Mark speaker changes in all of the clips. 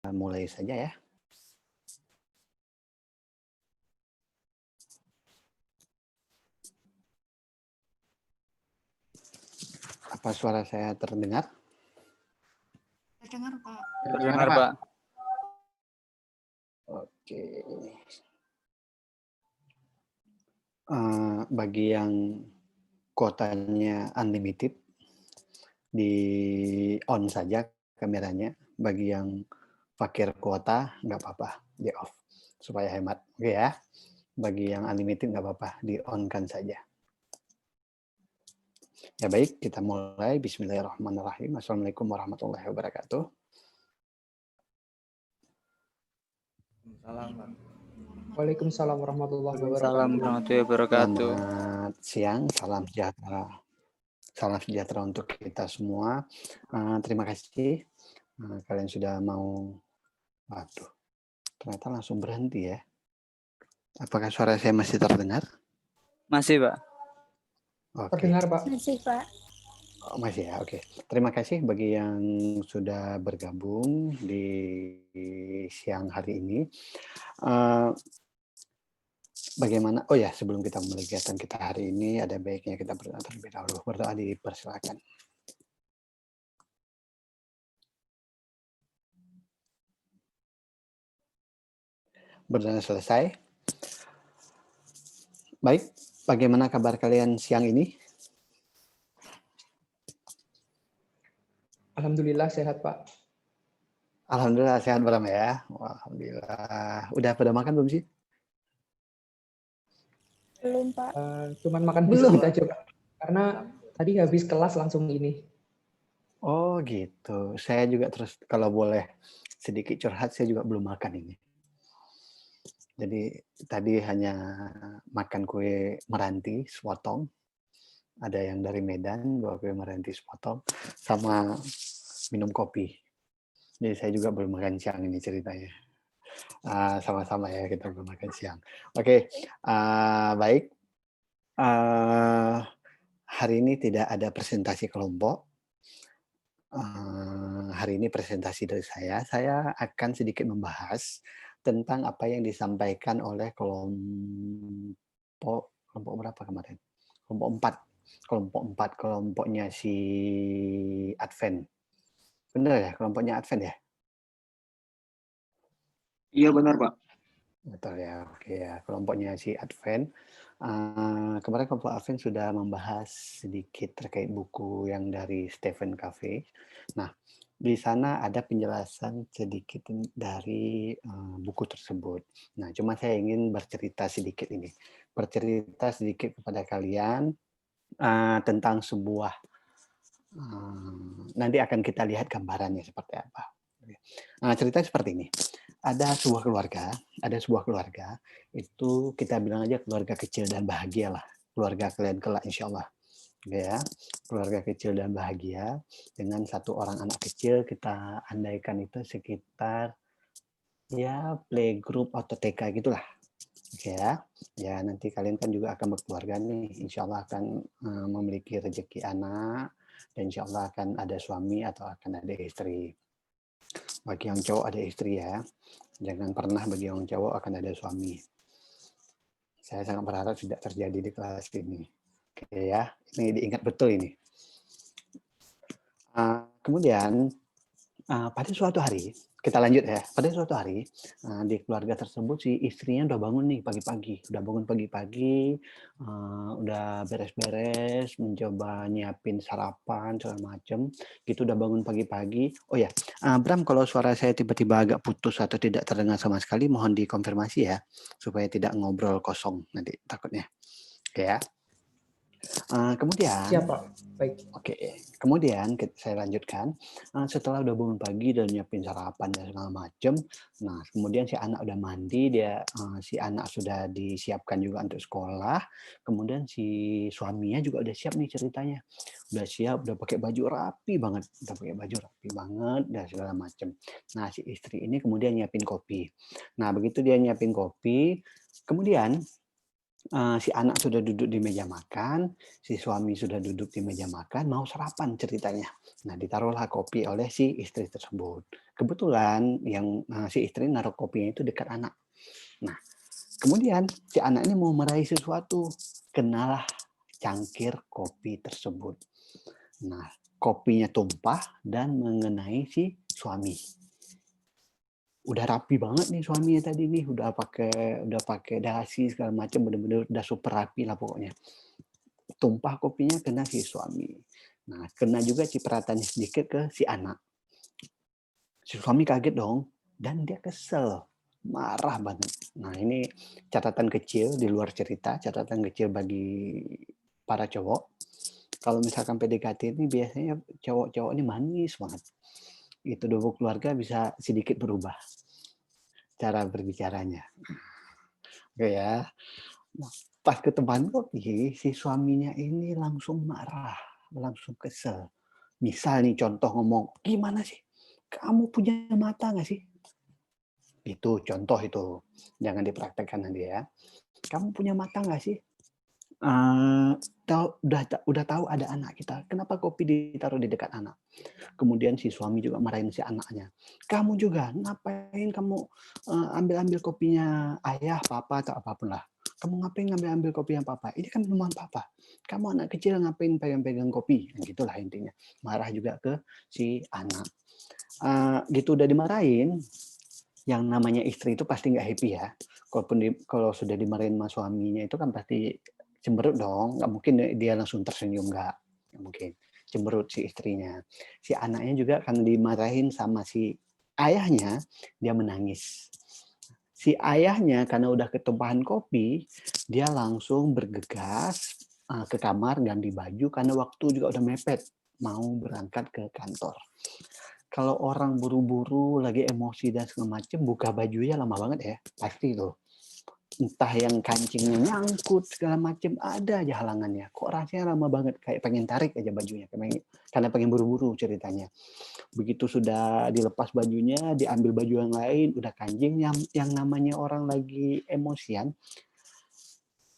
Speaker 1: mulai saja ya. Apa suara saya terdengar?
Speaker 2: Terdengar, Pak.
Speaker 3: Terdengar, Pak.
Speaker 1: Oke. Bagi yang kuotanya unlimited, di on saja kameranya. Bagi yang fakir kuota, nggak apa-apa, di off. Supaya hemat. Oke ya. Bagi yang unlimited nggak apa-apa, di on kan saja. Ya baik, kita mulai. Bismillahirrahmanirrahim. Assalamualaikum warahmatullahi wabarakatuh.
Speaker 4: Waalaikumsalam warahmatullahi
Speaker 3: Waalaikumsalam
Speaker 4: wabarakatuh.
Speaker 3: warahmatullahi wabarakatuh.
Speaker 1: Selamat siang, salam sejahtera. Salam sejahtera untuk kita semua. Terima kasih kalian sudah mau. Waduh, ternyata langsung berhenti ya. Apakah suara saya masih terdengar?
Speaker 3: Masih, Pak.
Speaker 1: Oke.
Speaker 4: Terdengar, Pak.
Speaker 2: Masih, Pak.
Speaker 1: Oh, masih ya, oke. Terima kasih bagi yang sudah bergabung di siang hari ini. Bagaimana? Oh ya, sebelum kita mulai kegiatan kita hari ini, ada baiknya kita berdoa terlebih dahulu. Berdoa dipersilakan. Berdoa selesai. Baik, bagaimana kabar kalian siang ini?
Speaker 4: Alhamdulillah sehat, Pak.
Speaker 1: Alhamdulillah sehat Bram ya. Wah, alhamdulillah. Udah pada makan belum sih?
Speaker 2: Belum, Pak.
Speaker 4: Cuman makan
Speaker 1: Belum.
Speaker 4: biskuit aja, Pak. Karena tadi habis kelas langsung ini.
Speaker 1: Oh gitu. Saya juga terus kalau boleh sedikit curhat, saya juga belum makan ini. Jadi tadi hanya makan kue meranti sepotong. Ada yang dari Medan, bawa kue meranti sepotong, sama minum kopi. Jadi saya juga belum makan siang ini ceritanya. Sama-sama ya kita belum makan siang. Oke, baik. Hari ini tidak ada presentasi kelompok. Hari ini presentasi dari saya. Saya akan sedikit membahas tentang apa yang disampaikan oleh kelompok berapa kemarin? Kelompok 4, kelompoknya si Advent. Benar ya, kelompoknya Advent ya?
Speaker 3: Iya, benar, Pak.
Speaker 1: Betul ya, oke ya. Kelompoknya si Advent. Kemarin kelompok Advent sudah membahas sedikit terkait buku yang dari Stephen Covey. Nah, di sana ada penjelasan sedikit dari buku tersebut. Nah, cuma saya ingin bercerita sedikit ini. Bercerita sedikit kepada kalian tentang sebuah, nanti akan kita lihat gambarannya seperti apa. Cerita seperti ini. Ada sebuah keluarga, itu kita bilang aja keluarga kecil dan bahagia lah. Keluarga kalian kelak insya Allah. Ya, keluarga kecil dan bahagia dengan satu orang anak kecil, kita andaikan itu sekitar ya playgroup atau TK gitulah. Oke ya. Ya nanti kalian kan juga akan berkeluarga nih. Insya Allah akan memiliki rezeki anak dan insya Allah akan ada suami atau akan ada istri. Bagi yang cowok ada istri ya. Jangan pernah bagi yang cowok akan ada suami. Saya sangat berharap tidak terjadi di kelas ini. Oke ya, ini diingat betul ini. Kemudian pada suatu hari, kita lanjut ya. Pada suatu hari di keluarga tersebut si istrinya udah bangun nih pagi-pagi, udah beres-beres, mencoba nyiapin sarapan segala macem. Gitu udah bangun pagi-pagi. Oh ya, Bram, kalau suara saya tiba-tiba agak putus atau tidak terdengar sama sekali, mohon dikonfirmasi ya, supaya tidak ngobrol kosong nanti takutnya. Oke ya. Kemudian,
Speaker 4: Siap, Pak. Baik.
Speaker 1: Oke, kemudian saya lanjutkan. Setelah udah bangun pagi dan nyiapin sarapan dan segala macam, nah kemudian si anak udah mandi, si anak sudah disiapkan juga untuk sekolah. Kemudian si suaminya juga udah siap nih ceritanya, udah siap, udah pakai baju rapi banget, dan segala macam. Nah si istri ini kemudian nyiapin kopi. Nah begitu dia nyiapin kopi, kemudian Si anak sudah duduk di meja makan, si suami sudah duduk di meja makan, mau sarapan ceritanya. Nah, ditaruhlah kopi oleh si istri tersebut. Kebetulan si istri naruh kopinya itu dekat anak. Nah, kemudian si anak ini mau meraih sesuatu, kenalah cangkir kopi tersebut. Nah, kopinya tumpah dan mengenai si suami. Udah rapi banget nih suaminya tadi nih, udah pakai dasi segala macam, bener-bener udah super rapi lah pokoknya. Tumpah kopinya kena si suami. Nah, kena juga cipratannya sedikit ke si anak. Si suami kaget dong, dan dia kesel, marah banget. Nah, ini catatan kecil di luar cerita, catatan kecil bagi para cowok. Kalau misalkan PDKT ini biasanya cowok-cowok ini manis banget. Itu dua keluarga bisa sedikit berubah cara berbicaranya. Oke ya. Nah, pas ke teman kopi, si suaminya ini langsung marah, langsung kesel. Misal nih contoh ngomong, gimana sih? Kamu punya mata nggak sih? Itu contoh itu. Jangan dipraktekkan nanti ya. Kamu punya mata nggak sih? Udah tahu ada anak kita. Kenapa kopi ditaruh di dekat anak? Kemudian si suami juga marahin si anaknya. Kamu juga, ngapain kamu ambil-ambil kopinya ayah, papa, atau apapun lah. Kamu ngapain ngambil-ambil kopi yang papa? Ini kan minuman papa. Kamu anak kecil ngapain pegang-pegang kopi? Gitulah intinya. Marah juga ke si anak. Gitu udah dimarahin, yang namanya istri itu pasti nggak happy ya. Kalau sudah dimarahin sama suaminya itu kan pasti cemberut dong. Nggak mungkin dia langsung tersenyum, nggak mungkin. Cemberut si istrinya. Si anaknya juga karena dimarahin sama si ayahnya, dia menangis. Si ayahnya karena udah ketumpahan kopi, dia langsung bergegas ke kamar ganti baju karena waktu juga udah mepet mau berangkat ke kantor. Kalau orang buru-buru lagi emosi dan segala macam, buka bajunya lama banget ya, pasti tuh. Entah yang kancingnya nyangkut segala macam, ada aja halangannya. Kok rasanya lama banget, kayak pengen tarik aja bajunya, karena pengen buru-buru ceritanya. Begitu sudah dilepas bajunya, diambil baju yang lain, udah kancing, yang namanya orang lagi emosian,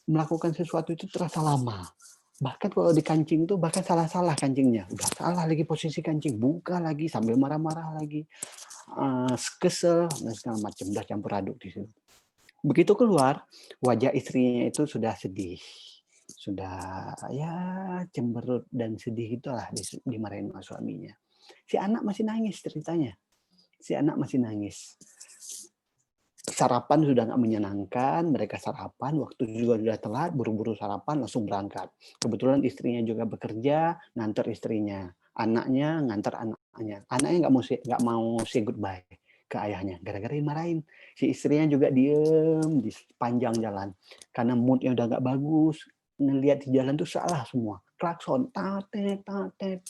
Speaker 1: melakukan sesuatu itu terasa lama. Bahkan kalau di kancing tuh bahkan salah-salah kancingnya. Udah salah lagi posisi kancing, buka lagi sambil marah-marah lagi. Kesel dan segala macam, udah campur aduk di situ. Begitu keluar, wajah istrinya itu sudah sedih, sudah ya cemberut dan sedih itulah dimarahin sama suaminya. Si anak masih nangis ceritanya. Si anak masih nangis. Sarapan sudah nggak menyenangkan, mereka sarapan, waktu juga sudah telat, buru-buru sarapan, langsung berangkat. Kebetulan istrinya juga bekerja, nganter istrinya. Anaknya nganter anaknya. Anaknya nggak mau say goodbye ke ayahnya, gara-gara dimarahin. Si istrinya juga diem di sepanjang jalan. Karena moodnya udah nggak bagus, ngelihat di jalan tuh salah semua. Klakson, tatet, tatet.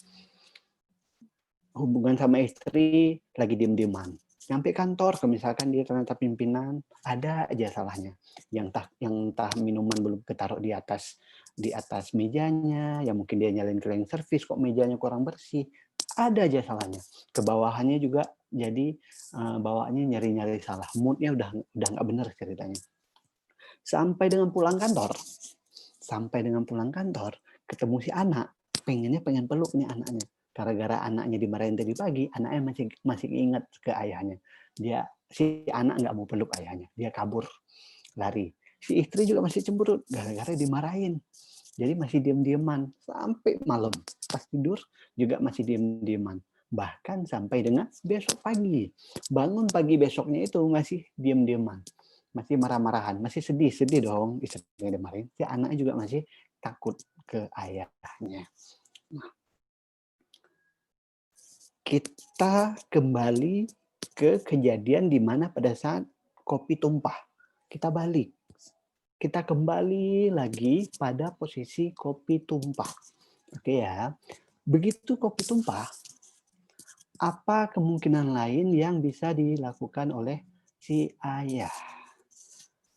Speaker 1: Hubungan sama istri lagi diem-dieman. Sampai kantor, misalkan dia ternyata pimpinan, ada aja salahnya. Yang entah minuman belum ketaruh di atas mejanya, yang mungkin dia nyalain cleaning service, kok mejanya kurang bersih, ada aja salahnya. Ke bawahannya juga jadi bawaannya nyari-nyari salah. Moodnya udah nggak benar ceritanya. Sampai dengan pulang kantor, ketemu si anak, pengen peluk nih anaknya. Gara-gara anaknya dimarahin tadi pagi, anaknya masih ingat ke ayahnya. Si anak nggak mau peluk ayahnya, dia kabur, lari. Si istri juga masih cemberut gara-gara dimarahin. Jadi masih diam-diaman sampai malam. Pas tidur juga masih diam-diaman. Bahkan sampai dengan besok pagi. Bangun pagi besoknya itu masih diam-diaman. Masih marah-marahan, masih sedih dong istrinya dimarahin. Si anaknya juga masih takut ke ayahnya. Nah, kita kembali ke kejadian di mana pada saat kopi tumpah. Kita balik. Kita kembali lagi pada posisi kopi tumpah. Oke ya. Begitu kopi tumpah, apa kemungkinan lain yang bisa dilakukan oleh si ayah?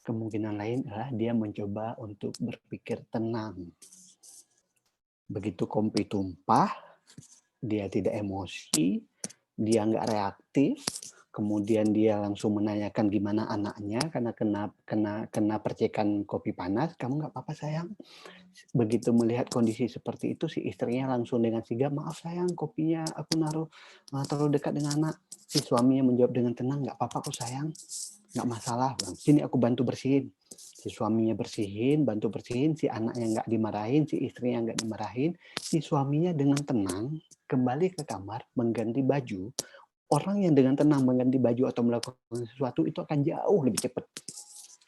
Speaker 1: Kemungkinan lain adalah dia mencoba untuk berpikir tenang. Begitu kopi tumpah, dia tidak emosi, dia nggak reaktif, kemudian dia langsung menanyakan gimana anaknya karena kena percikan kopi panas, kamu nggak apa-apa sayang. Begitu melihat kondisi seperti itu, si istrinya langsung dengan sigap, maaf sayang, kopinya aku naruh terlalu dekat dengan anak. Si suaminya menjawab dengan tenang, nggak apa-apa kok sayang, nggak masalah. Sini aku bantu bersihin. Si suaminya bersihin, bantu bersihin, si anaknya nggak dimarahin, si istrinya nggak dimarahin, si suaminya dengan tenang kembali ke kamar mengganti baju. Orang yang dengan tenang mengganti baju atau melakukan sesuatu itu akan jauh lebih cepat.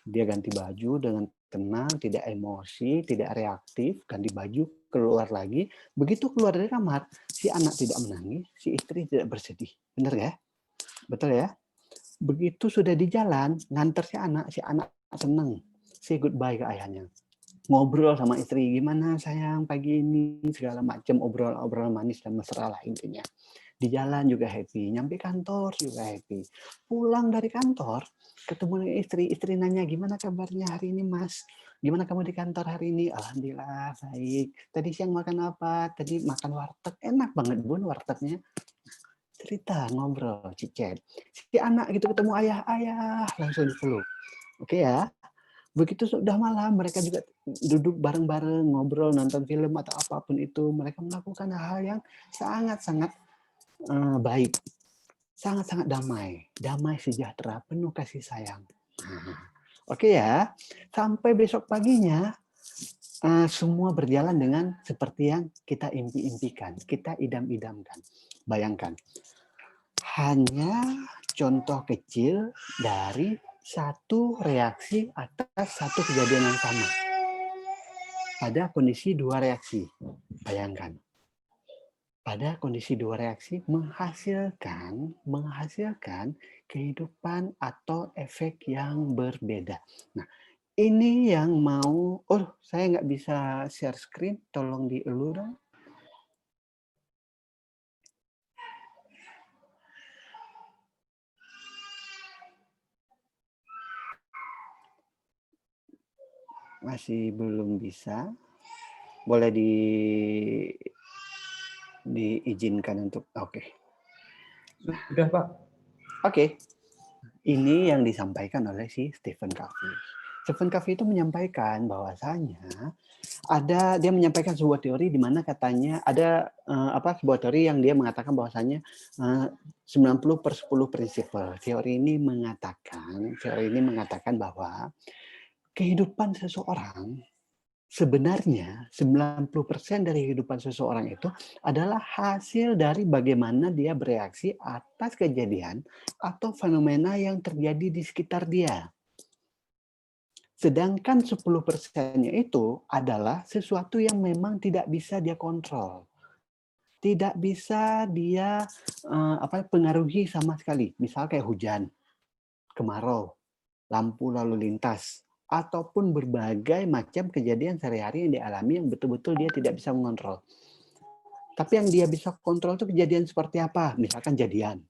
Speaker 1: Dia ganti baju dengan tenang, tidak emosi, tidak reaktif, ganti baju, keluar lagi. Begitu keluar dari kamar, si anak tidak menangis, si istri tidak bersedih. Benar ya? Betul ya? Begitu sudah di jalan, nganter si anak senang. Say goodbye ke ayahnya. Ngobrol sama istri, gimana sayang pagi ini, segala macam, obrol-obrol manis dan mesra lah intinya. Di jalan juga happy, nyampe kantor juga happy. Pulang dari kantor, ketemu dengan istri nanya, gimana kabarnya hari ini mas? Gimana kamu di kantor hari ini? Alhamdulillah, baik. Tadi siang makan apa? Tadi makan warteg, enak banget bun wartegnya. Cerita, ngobrol, cicet. Si anak gitu ketemu ayah, langsung dipeluk. Oke ya? Begitu sudah malam, mereka juga duduk bareng-bareng, ngobrol, nonton film atau apapun itu. Mereka melakukan hal yang sangat-sangat baik, sangat-sangat damai sejahtera, penuh kasih sayang. Oke ya, sampai besok paginya semua berjalan dengan seperti yang kita impi-impikan, kita idam-idamkan. Bayangkan, hanya contoh kecil dari satu reaksi atas satu kejadian yang sama. Ada kondisi dua reaksi, bayangkan. Pada kondisi dua reaksi menghasilkan kehidupan atau efek yang berbeda. Nah, ini yang mau, saya nggak bisa share screen, tolong dielu dong. Masih belum bisa. Boleh diizinkan untuk, oke.
Speaker 4: Sudah, Pak.
Speaker 1: Oke. Ini yang disampaikan oleh si Stephen Covey. Stephen Covey itu menyampaikan bahwasanya dia menyampaikan sebuah teori di mana katanya ada sebuah teori yang dia mengatakan bahwasanya 90/10 prinsipal. Teori ini mengatakan bahwa kehidupan seseorang sebenarnya 90% dari kehidupan seseorang itu adalah hasil dari bagaimana dia bereaksi atas kejadian atau fenomena yang terjadi di sekitar dia. Sedangkan 10%-nya itu adalah sesuatu yang memang tidak bisa dia kontrol. Tidak bisa dia pengaruhi sama sekali. Misal kayak hujan, kemarau, lampu lalu lintas, ataupun berbagai macam kejadian sehari-hari yang dialami yang betul-betul dia tidak bisa mengontrol. Tapi yang dia bisa kontrol itu kejadian seperti apa? Misalkan jadian,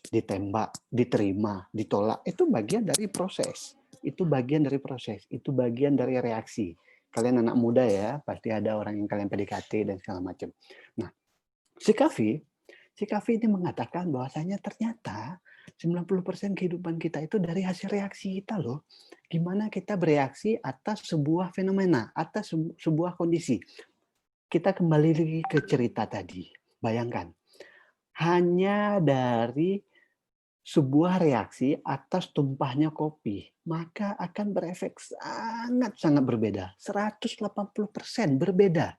Speaker 1: ditembak, diterima, ditolak, itu bagian dari proses. Itu bagian dari proses, itu bagian dari reaksi. Kalian anak muda ya, pasti ada orang yang kalian PDKT dan segala macam. Nah, si Covey ini mengatakan bahwasanya ternyata 90% kehidupan kita itu dari hasil reaksi kita loh. Gimana kita bereaksi atas sebuah fenomena, atas sebuah kondisi. Kita kembali lagi ke cerita tadi. Bayangkan, hanya dari sebuah reaksi atas tumpahnya kopi, maka akan berefek sangat-sangat berbeda. 180% berbeda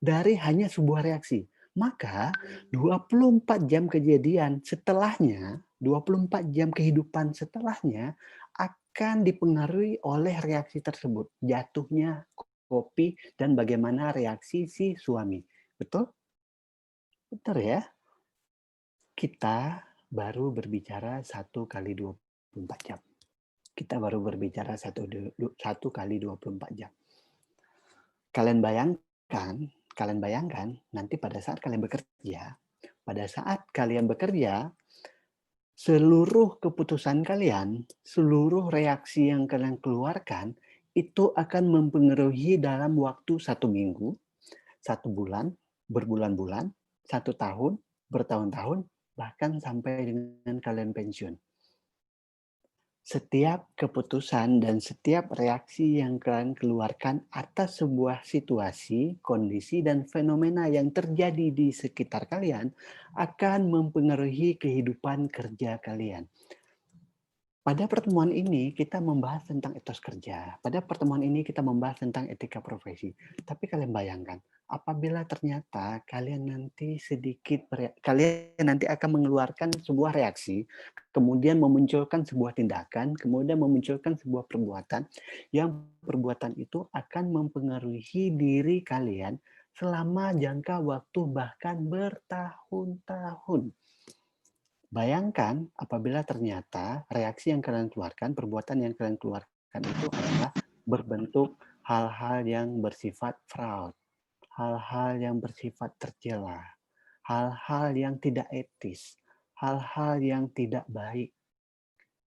Speaker 1: dari hanya sebuah reaksi. Maka 24 jam kejadian setelahnya, 24 jam kehidupan setelahnya akan dipengaruhi oleh reaksi tersebut. Jatuhnya kopi dan bagaimana reaksi si suami. Betul? Betul ya? Kita baru berbicara 1 kali 24 jam. Kita baru berbicara 1 kali 24 jam. Kalian bayangkan nanti pada saat kalian bekerja, seluruh keputusan kalian, seluruh reaksi yang kalian keluarkan itu akan mempengaruhi dalam waktu 1 minggu, 1 bulan, berbulan-bulan, 1 tahun, bertahun-tahun, bahkan sampai dengan kalian pensiun. Setiap keputusan dan setiap reaksi yang kalian keluarkan atas sebuah situasi, kondisi, dan fenomena yang terjadi di sekitar kalian akan mempengaruhi kehidupan kerja kalian. Pada pertemuan ini kita membahas tentang etos kerja. Pada pertemuan ini kita membahas tentang etika profesi. Tapi kalian bayangkan, apabila ternyata kalian nanti kalian nanti akan mengeluarkan sebuah reaksi, kemudian memunculkan sebuah tindakan, kemudian memunculkan sebuah perbuatan, yang perbuatan itu akan mempengaruhi diri kalian selama jangka waktu bahkan bertahun-tahun. Bayangkan apabila ternyata reaksi yang kalian keluarkan, perbuatan yang kalian keluarkan itu adalah berbentuk hal-hal yang bersifat fraud, hal-hal yang bersifat tercela, hal-hal yang tidak etis, hal-hal yang tidak baik.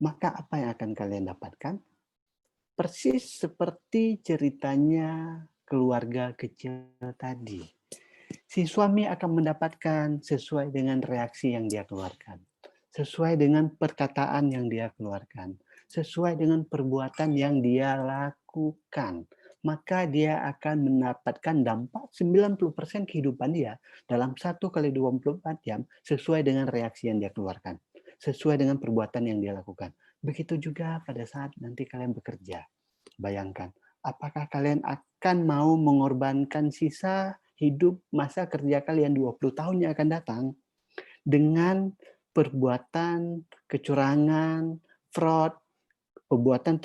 Speaker 1: Maka apa yang akan kalian dapatkan? Persis seperti ceritanya keluarga kecil tadi. Si suami akan mendapatkan sesuai dengan reaksi yang dia keluarkan, sesuai dengan perkataan yang dia keluarkan, sesuai dengan perbuatan yang dia lakukan. Maka dia akan mendapatkan dampak 90% kehidupan dia dalam 1 kali 24 jam sesuai dengan reaksi yang dia keluarkan, sesuai dengan perbuatan yang dia lakukan. Begitu juga pada saat nanti kalian bekerja. Bayangkan, apakah kalian akan mau mengorbankan sisa hidup masa kerja kalian 20 tahun yang akan datang dengan perbuatan kecurangan, fraud, perbuatan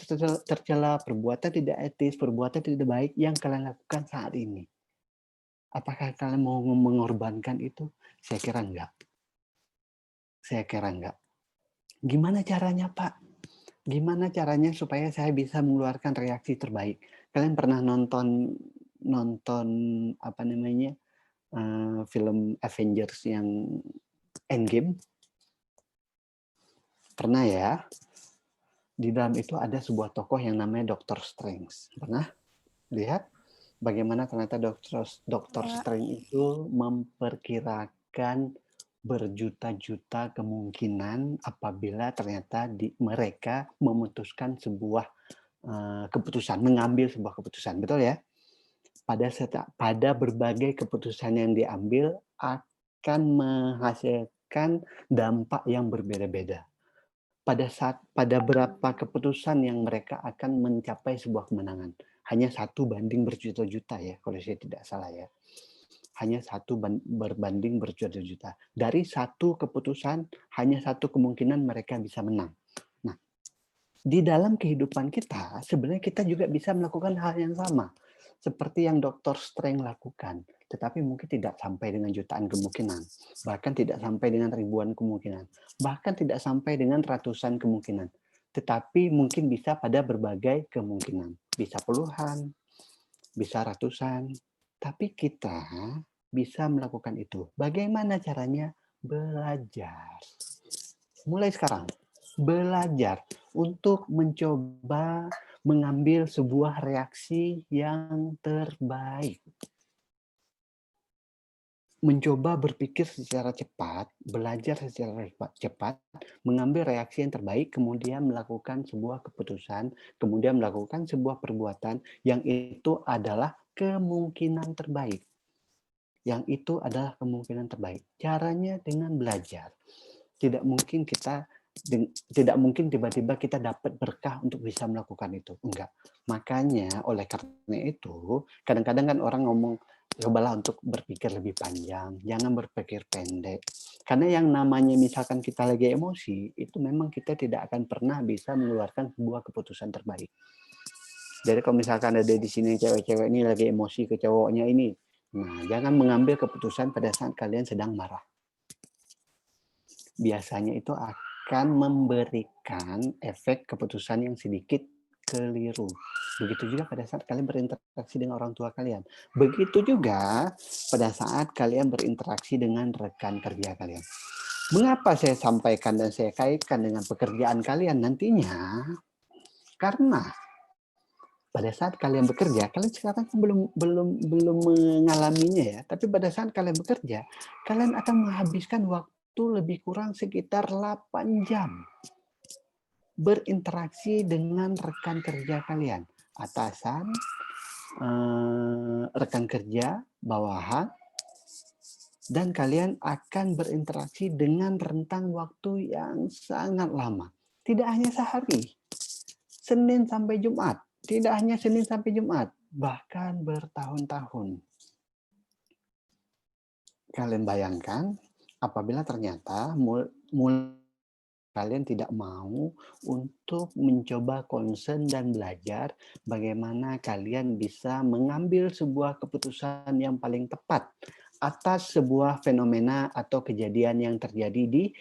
Speaker 1: tercela, perbuatan tidak etis, perbuatan tidak baik yang kalian lakukan saat ini? Apakah kalian mau mengorbankan itu? Saya kira enggak. Saya kira enggak. Gimana caranya, Pak? Gimana caranya supaya saya bisa mengeluarkan reaksi terbaik? Kalian pernah nonton apa namanya film Avengers yang Endgame? Pernah ya? Di dalam itu ada sebuah tokoh yang namanya Dr. Strange. Pernah lihat bagaimana ternyata Dr. Strange itu memperkirakan berjuta-juta kemungkinan apabila ternyata mereka memutuskan sebuah keputusan, mengambil sebuah keputusan, betul ya? Pada berbagai keputusan yang diambil akan menghasilkan dampak yang berbeda-beda. Pada berapa keputusan yang mereka akan mencapai sebuah kemenangan. Hanya 1 banding berjuta-juta ya, kalau saya tidak salah ya. Hanya 1 berbanding berjuta-juta. Dari 1 keputusan, hanya 1 kemungkinan mereka bisa menang. Nah, di dalam kehidupan kita, sebenarnya kita juga bisa melakukan hal yang sama. Seperti yang Dr. Strange lakukan. Tetapi mungkin tidak sampai dengan jutaan kemungkinan. Bahkan tidak sampai dengan ribuan kemungkinan. Bahkan tidak sampai dengan ratusan kemungkinan. Tetapi mungkin bisa pada berbagai kemungkinan. Bisa puluhan, bisa ratusan. Tapi kita bisa melakukan itu. Bagaimana caranya? Belajar. Mulai sekarang. Belajar untuk mencoba mengambil sebuah reaksi yang terbaik. Mencoba berpikir secara cepat, belajar secara cepat, mengambil reaksi yang terbaik, kemudian melakukan sebuah keputusan, kemudian melakukan sebuah perbuatan yang itu adalah kemungkinan terbaik. Yang itu adalah kemungkinan terbaik. Caranya dengan belajar. Tidak mungkin tiba-tiba kita dapat berkah untuk bisa melakukan itu. Enggak. Makanya oleh karena itu, kadang-kadang kan orang ngomong, cobalah untuk berpikir lebih panjang, jangan berpikir pendek. Karena yang namanya misalkan kita lagi emosi, itu memang kita tidak akan pernah bisa mengeluarkan sebuah keputusan terbaik. Jadi kalau misalkan ada di sini cewek-cewek ini lagi emosi ke cowoknya ini, nah jangan mengambil keputusan pada saat kalian sedang marah. Biasanya itu akan memberikan efek keputusan yang sedikit keliru. Begitu juga pada saat kalian berinteraksi dengan orang tua kalian. Begitu juga pada saat kalian berinteraksi dengan rekan kerja kalian. Mengapa saya sampaikan dan saya kaitkan dengan pekerjaan kalian nantinya? Karena pada saat kalian bekerja, kalian sekarang belum mengalaminya ya, tapi pada saat kalian bekerja, kalian akan menghabiskan waktu lebih kurang sekitar 8 jam. berinteraksi dengan rekan kerja kalian, atasan, rekan kerja, bawahan, dan kalian akan berinteraksi dengan rentang waktu yang sangat lama. Tidak hanya sehari, Senin sampai Jumat. Tidak hanya Senin sampai Jumat, bahkan bertahun-tahun. Kalian bayangkan apabila ternyata kalian tidak mau untuk mencoba concern dan belajar bagaimana kalian bisa mengambil sebuah keputusan yang paling tepat atas sebuah fenomena atau kejadian yang terjadi di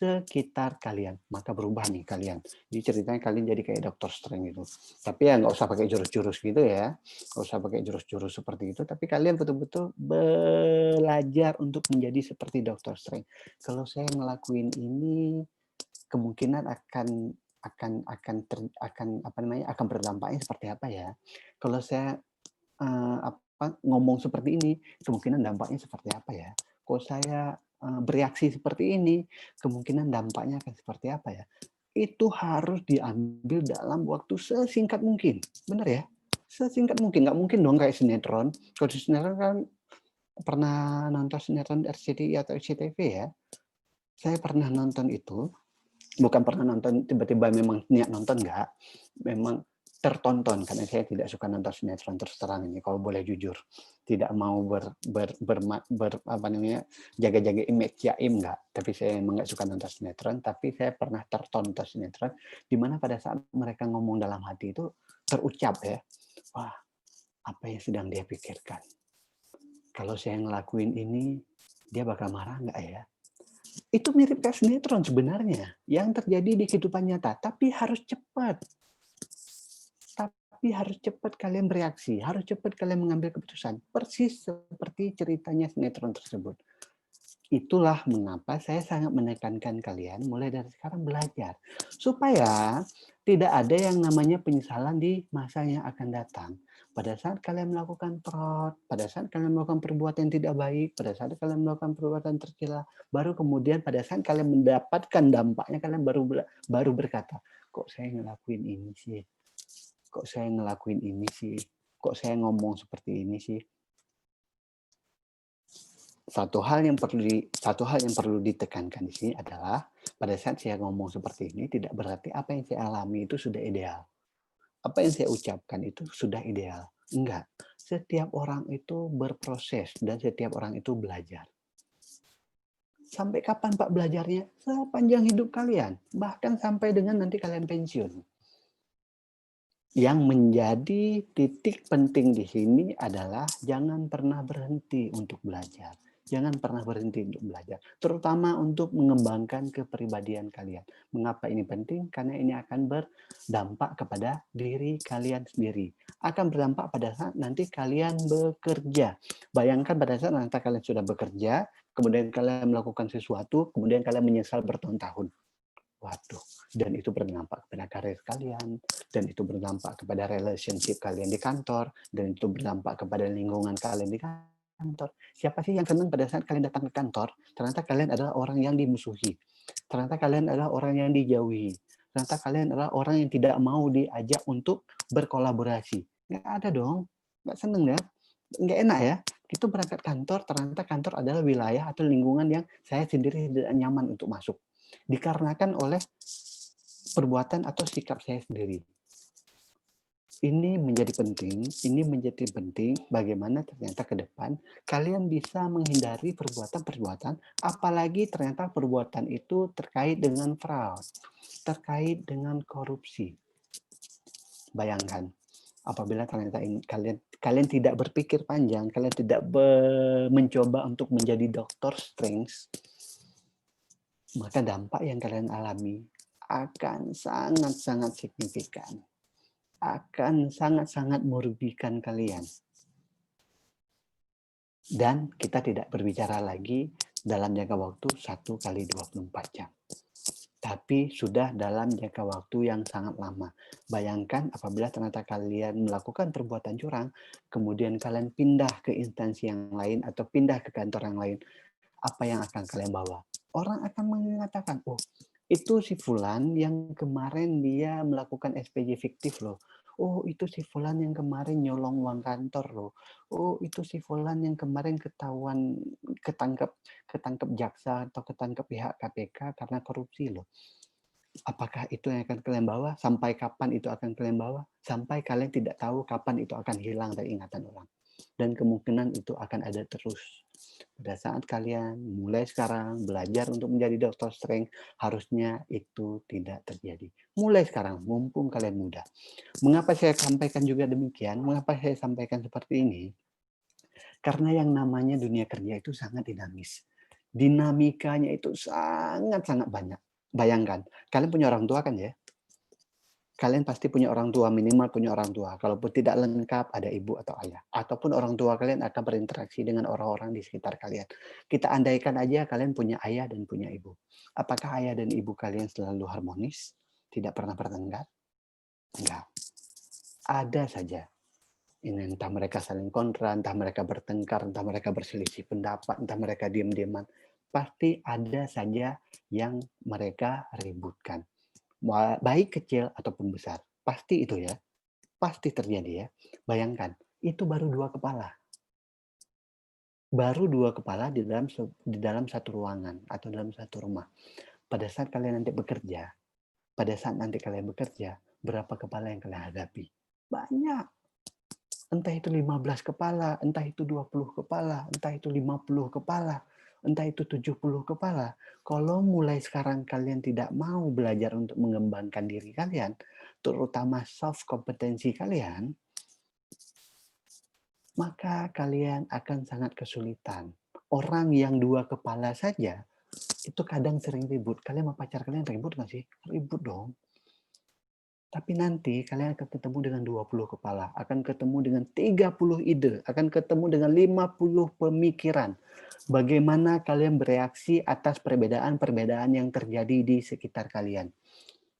Speaker 1: sekitar kalian. Maka berubah nih kalian. Jadi ceritanya kalian jadi kayak Dr. Strange gitu. Tapi ya nggak usah pakai jurus-jurus gitu ya. Nggak usah pakai jurus-jurus seperti itu. Tapi kalian betul-betul belajar untuk menjadi seperti Dr. Strange. Kalau saya ngelakuin ini, kemungkinan akan berdampaknya seperti apa ya? Kalau saya ngomong seperti ini, kemungkinan dampaknya seperti apa ya? Kalau saya bereaksi seperti ini, kemungkinan dampaknya akan seperti apa ya? Itu harus diambil dalam waktu sesingkat mungkin, benar ya? Sesingkat mungkin, nggak mungkin dong kayak sinetron. Kalau di sinetron kan pernah nonton sinetron RCTI atau SCTV ya? Saya pernah nonton itu. Bukan pernah nonton tiba-tiba memang niat nonton, enggak, memang tertonton karena saya tidak suka nonton sinetron, terus terang ini kalau boleh jujur, tidak mau jaga-jaga image jaim, enggak, tapi saya memang enggak suka nonton sinetron, tapi saya pernah tertonton sinetron di mana pada saat mereka ngomong dalam hati itu terucap ya, wah, apa yang sedang dia pikirkan, kalau saya ngelakuin ini dia bakal marah enggak ya? Itu mirip kayak sinetron sebenarnya yang terjadi di kehidupan nyata, tapi harus cepat. Tapi harus cepat kalian bereaksi, harus cepat kalian mengambil keputusan. Persis seperti ceritanya sinetron tersebut. Itulah mengapa saya sangat menekankan kalian mulai dari sekarang belajar. Supaya tidak ada yang namanya penyesalan di masa yang akan datang. Pada saat kalian melakukan fraud, pada saat kalian melakukan perbuatan yang tidak baik, pada saat kalian melakukan perbuatan tercela, baru kemudian pada saat kalian mendapatkan dampaknya, kalian baru berkata, kok saya ngelakuin ini sih? Kok saya ngelakuin ini sih? Kok saya ngomong seperti ini sih? Satu hal yang perlu ditekankan di sini adalah pada saat saya ngomong seperti ini tidak berarti apa yang saya alami itu sudah ideal. Apa yang saya ucapkan itu sudah ideal. Enggak. Setiap orang itu berproses dan setiap orang itu belajar. Sampai kapan Pak belajarnya? Sepanjang hidup kalian. Bahkan sampai dengan nanti kalian pensiun. Yang menjadi titik penting di sini adalah jangan pernah berhenti untuk belajar. Jangan pernah berhenti untuk belajar. Terutama untuk mengembangkan kepribadian kalian. Mengapa ini penting? Karena ini akan berdampak kepada diri kalian sendiri. Akan berdampak pada saat nanti kalian bekerja. Bayangkan pada saat nanti kalian sudah bekerja, kemudian kalian melakukan sesuatu, kemudian kalian menyesal bertahun-tahun. Waduh, dan itu berdampak kepada karir kalian, dan itu berdampak kepada relationship kalian di kantor, dan itu berdampak kepada lingkungan kalian di kantor. Siapa sih yang senang pada saat kalian datang ke kantor? Ternyata kalian adalah orang yang dimusuhi. Ternyata kalian adalah orang yang dijauhi. Ternyata kalian adalah orang yang tidak mau diajak untuk berkolaborasi. Nggak ada dong. Nggak seneng ya. Nggak enak ya. Itu berangkat kantor, ternyata kantor adalah wilayah atau lingkungan yang saya sendiri tidak nyaman untuk masuk. Dikarenakan oleh perbuatan atau sikap saya sendiri. Ini menjadi penting bagaimana ternyata ke depan kalian bisa menghindari perbuatan-perbuatan, apalagi ternyata perbuatan itu terkait dengan fraud, terkait dengan korupsi. Bayangkan, apabila ternyata kalian tidak berpikir panjang, kalian tidak mencoba untuk menjadi Dr. Strange, maka dampak yang kalian alami akan sangat-sangat signifikan. Akan sangat-sangat merugikan kalian. Dan kita tidak berbicara lagi dalam jangka waktu 1 kali 24 jam. Tapi sudah dalam jangka waktu yang sangat lama. Bayangkan apabila ternyata kalian melakukan perbuatan curang, kemudian kalian pindah ke instansi yang lain atau pindah ke kantor yang lain, apa yang akan kalian bawa? Orang akan mengatakan, oh Itu si Fulan yang kemarin dia melakukan SPJ fiktif loh. Oh, itu si Fulan yang kemarin nyolong uang kantor loh. Oh, itu si Fulan yang kemarin ketahuan ketangkep ketangkep jaksa atau ketangkep pihak KPK karena korupsi loh. Apakah itu yang akan kalian bawa? Sampai kapan itu akan kalian bawa? Sampai kalian tidak tahu kapan itu akan hilang dari ingatan orang. Dan kemungkinan itu akan ada terus. Pada saat kalian mulai sekarang belajar untuk menjadi Dr. Strange, harusnya itu tidak terjadi. Mulai sekarang, mumpung kalian muda. Mengapa saya sampaikan juga demikian? Mengapa saya sampaikan seperti ini? Karena yang namanya dunia kerja itu sangat dinamis. Dinamikanya itu sangat-sangat banyak. Bayangkan, kalian punya orang tua kan ya? Kalian pasti punya orang tua, minimal punya orang tua. Kalaupun tidak lengkap, ada ibu atau ayah. Ataupun orang tua kalian akan berinteraksi dengan orang-orang di sekitar kalian. Kita andaikan aja kalian punya ayah dan punya ibu. Apakah ayah dan ibu kalian selalu harmonis? Tidak pernah bertengkar? Enggak. Ada saja. Ini entah mereka saling kontra, entah mereka bertengkar, entah mereka berselisih pendapat, entah mereka diam-diaman. Pasti ada saja yang mereka ributkan. Baik kecil ataupun besar. Pasti itu ya. Pasti terjadi ya. Bayangkan, itu baru 2 kepala. Baru 2 kepala di dalam satu ruangan atau dalam satu rumah. Pada saat kalian nanti bekerja, berapa kepala yang kalian hadapi? Banyak. Entah itu 15 kepala, entah itu 20 kepala, entah itu 50 kepala, entah itu 70 kepala. Kalau mulai sekarang kalian tidak mau belajar untuk mengembangkan diri kalian, terutama soft kompetensi kalian, maka kalian akan sangat kesulitan. Orang yang 2 kepala saja, itu kadang sering ribut. Kalian sama pacar kalian ribut nggak sih? Ribut dong. Tapi nanti kalian akan ketemu dengan 20 kepala, akan ketemu dengan 30 ide, akan ketemu dengan 50 pemikiran. Bagaimana kalian bereaksi atas perbedaan-perbedaan yang terjadi di sekitar kalian.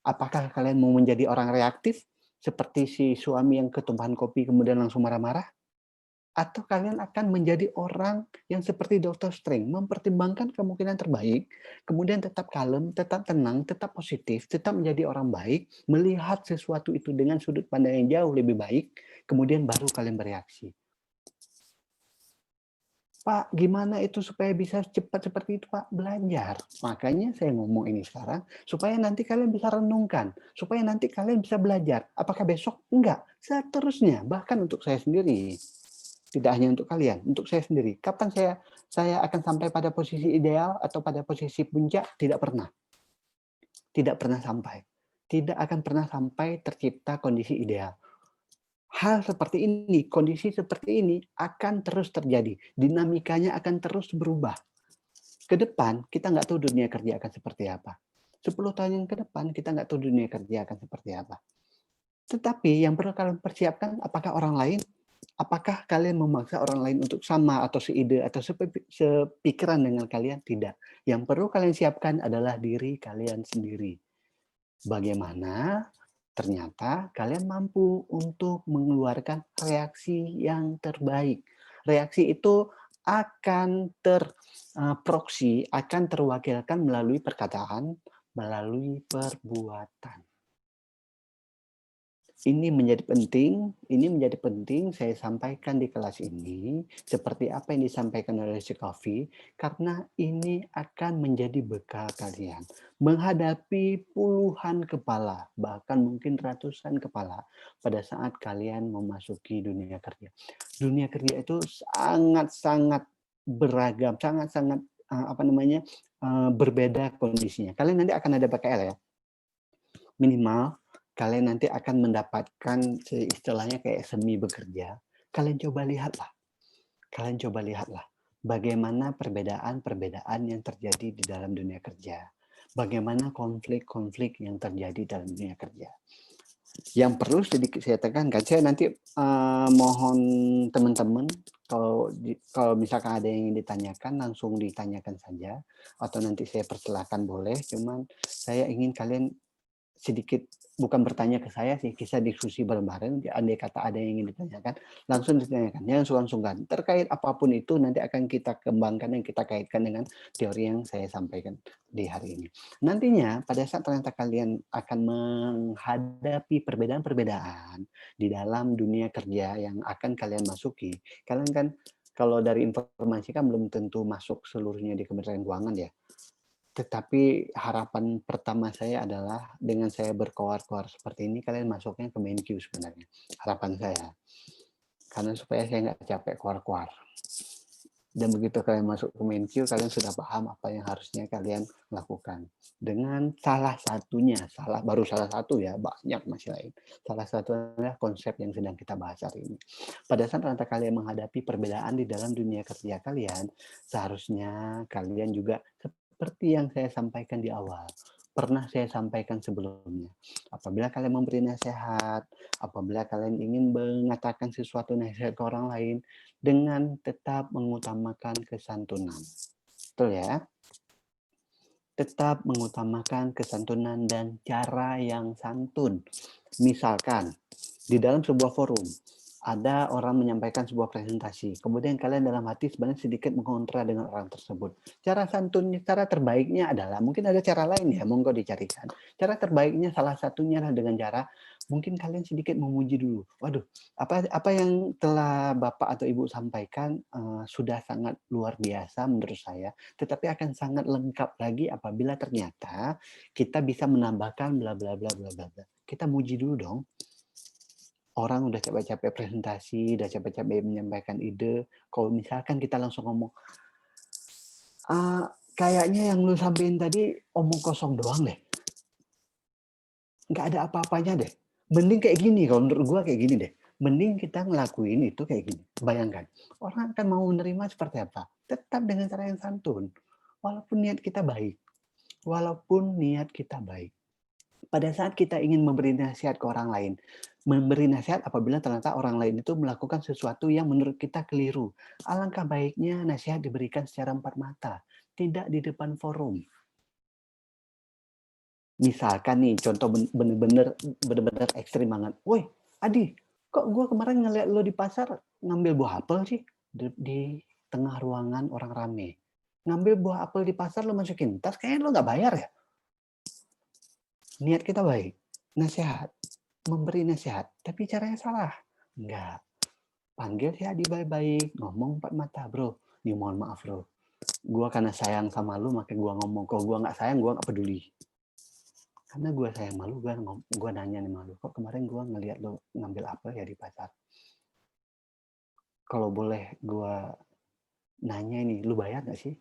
Speaker 1: Apakah kalian mau menjadi orang reaktif, seperti si suami yang ketumpahan kopi kemudian langsung marah-marah? Atau kalian akan menjadi orang yang seperti Dr. Strange, mempertimbangkan kemungkinan terbaik, kemudian tetap kalem, tetap tenang, tetap positif, tetap menjadi orang baik, melihat sesuatu itu dengan sudut pandang yang jauh lebih baik, kemudian baru kalian bereaksi. Pak, gimana itu supaya bisa cepat seperti itu, Pak? Belajar. Makanya saya ngomong ini sekarang, supaya nanti kalian bisa renungkan, supaya nanti kalian bisa belajar. Apakah besok? Enggak. Seterusnya, bahkan untuk saya sendiri. Tidak hanya untuk kalian, untuk saya sendiri. Kapan saya akan sampai pada posisi ideal atau pada posisi puncak? Tidak pernah. Tidak pernah sampai. Tidak akan pernah sampai tercipta kondisi ideal. Hal seperti ini, kondisi seperti ini akan terus terjadi. Dinamikanya akan terus berubah. Ke depan, kita nggak tahu dunia kerja akan seperti apa. 10 tahun yang ke depan, kita nggak tahu dunia kerja akan seperti apa. Tetapi yang perlu kalian persiapkan, apakah orang lain? Apakah kalian memaksa orang lain untuk sama atau seide atau sepikiran dengan kalian? Tidak. Yang perlu kalian siapkan adalah diri kalian sendiri. Bagaimana ternyata kalian mampu untuk mengeluarkan reaksi yang terbaik. Reaksi itu akan terproksi, akan terwakilkan melalui perkataan, melalui perbuatan. Ini menjadi penting saya sampaikan di kelas ini, seperti apa yang disampaikan oleh si Coffee, karena ini akan menjadi bekal kalian. Menghadapi puluhan kepala, bahkan mungkin ratusan kepala, pada saat kalian memasuki dunia kerja. Dunia kerja itu sangat-sangat beragam, sangat-sangat berbeda kondisinya. Kalian nanti akan ada PKL ya, minimal kalian nanti akan mendapatkan istilahnya kayak semi bekerja. Kalian coba lihatlah bagaimana perbedaan-perbedaan yang terjadi di dalam dunia kerja. Bagaimana konflik-konflik yang terjadi dalam dunia kerja. Yang perlu sedikit saya tekankan, saya nanti mohon teman-teman kalau misalkan ada yang ditanyakan langsung ditanyakan saja, atau nanti saya persilahkan boleh. Cuman saya ingin kalian sedikit bukan bertanya ke saya sih, kita diskusi bareng-bareng, andai kata ada yang ingin ditanyakan, langsung ditanyakan, jangan sungkan-sungkan. Terkait apapun itu nanti akan kita kembangkan dan kita kaitkan dengan teori yang saya sampaikan di hari ini. Nantinya pada saat ternyata kalian akan menghadapi perbedaan-perbedaan di dalam dunia kerja yang akan kalian masuki, kalian kan kalau dari informasi kan belum tentu masuk seluruhnya di Kementerian Keuangan ya. Tetapi harapan pertama saya adalah dengan saya berkoar-koar seperti ini, kalian masuknya ke Menkyu sebenarnya. Harapan saya. Karena supaya saya nggak capek koar-koar. Dan begitu kalian masuk ke Menkyu, kalian sudah paham apa yang harusnya kalian lakukan. Dengan salah satunya, baru salah satu ya, banyak masih lain. Salah satu adalah konsep yang sedang kita bahas hari ini. Pada saat nanti kalian menghadapi perbedaan di dalam dunia kerja kalian, seharusnya kalian juga seperti yang saya sampaikan di awal, pernah saya sampaikan sebelumnya. Apabila kalian memberi nasihat, apabila kalian ingin mengatakan sesuatu nasihat ke orang lain, dengan tetap mengutamakan kesantunan. Betul ya? Tetap mengutamakan kesantunan dan cara yang santun. Misalkan, di dalam sebuah forum, ada orang menyampaikan sebuah presentasi, kemudian kalian dalam hati sebenarnya sedikit mengontra dengan orang tersebut. Cara santunnya, cara terbaiknya adalah, mungkin ada cara lain ya, monggo dicarikan. Cara terbaiknya salah satunya adalah dengan cara, mungkin kalian sedikit memuji dulu. Waduh, apa yang telah Bapak atau Ibu sampaikan sudah sangat luar biasa menurut saya, tetapi akan sangat lengkap lagi apabila ternyata kita bisa menambahkan bla bla bla bla bla. Kita muji dulu dong. Orang udah capek-capek presentasi, udah capek-capek menyampaikan ide, kalau misalkan kita langsung ngomong, kayaknya yang lu sampaikan tadi omong kosong doang deh. Nggak ada apa-apanya deh. Mending kayak gini, kalau menurut gua kayak gini deh. Mending kita ngelakuin itu kayak gini. Bayangkan, orang akan mau menerima seperti apa? Tetap dengan cara yang santun. Walaupun niat kita baik. Walaupun niat kita baik. Pada saat kita ingin memberi nasihat ke orang lain, memberi nasihat apabila ternyata orang lain itu melakukan sesuatu yang menurut kita keliru. Alangkah baiknya nasihat diberikan secara empat mata, tidak di depan forum. Misalkan nih, contoh bener-bener ekstrim banget. Woi, Adi, kok gue kemarin ngeliat lo di pasar ngambil buah apel sih di tengah ruangan orang rame. Ngambil buah apel di pasar lo masukin tas, kayaknya lo nggak bayar ya? Niat kita baik, nasihat, memberi nasihat, tapi caranya salah. Enggak. Panggil si Adi baik-baik, ngomong empat mata, bro. Nih mohon maaf, bro. Gua karena sayang sama lu, makanya gua ngomong. Kalau gua nggak sayang, gua nggak peduli. Karena gua sayang sama lu, gua nanya nih sama lu, kok kemarin gua ngeliat lu ngambil apel ya di pasar. Kalau boleh gua nanya ini, lu bayar nggak sih?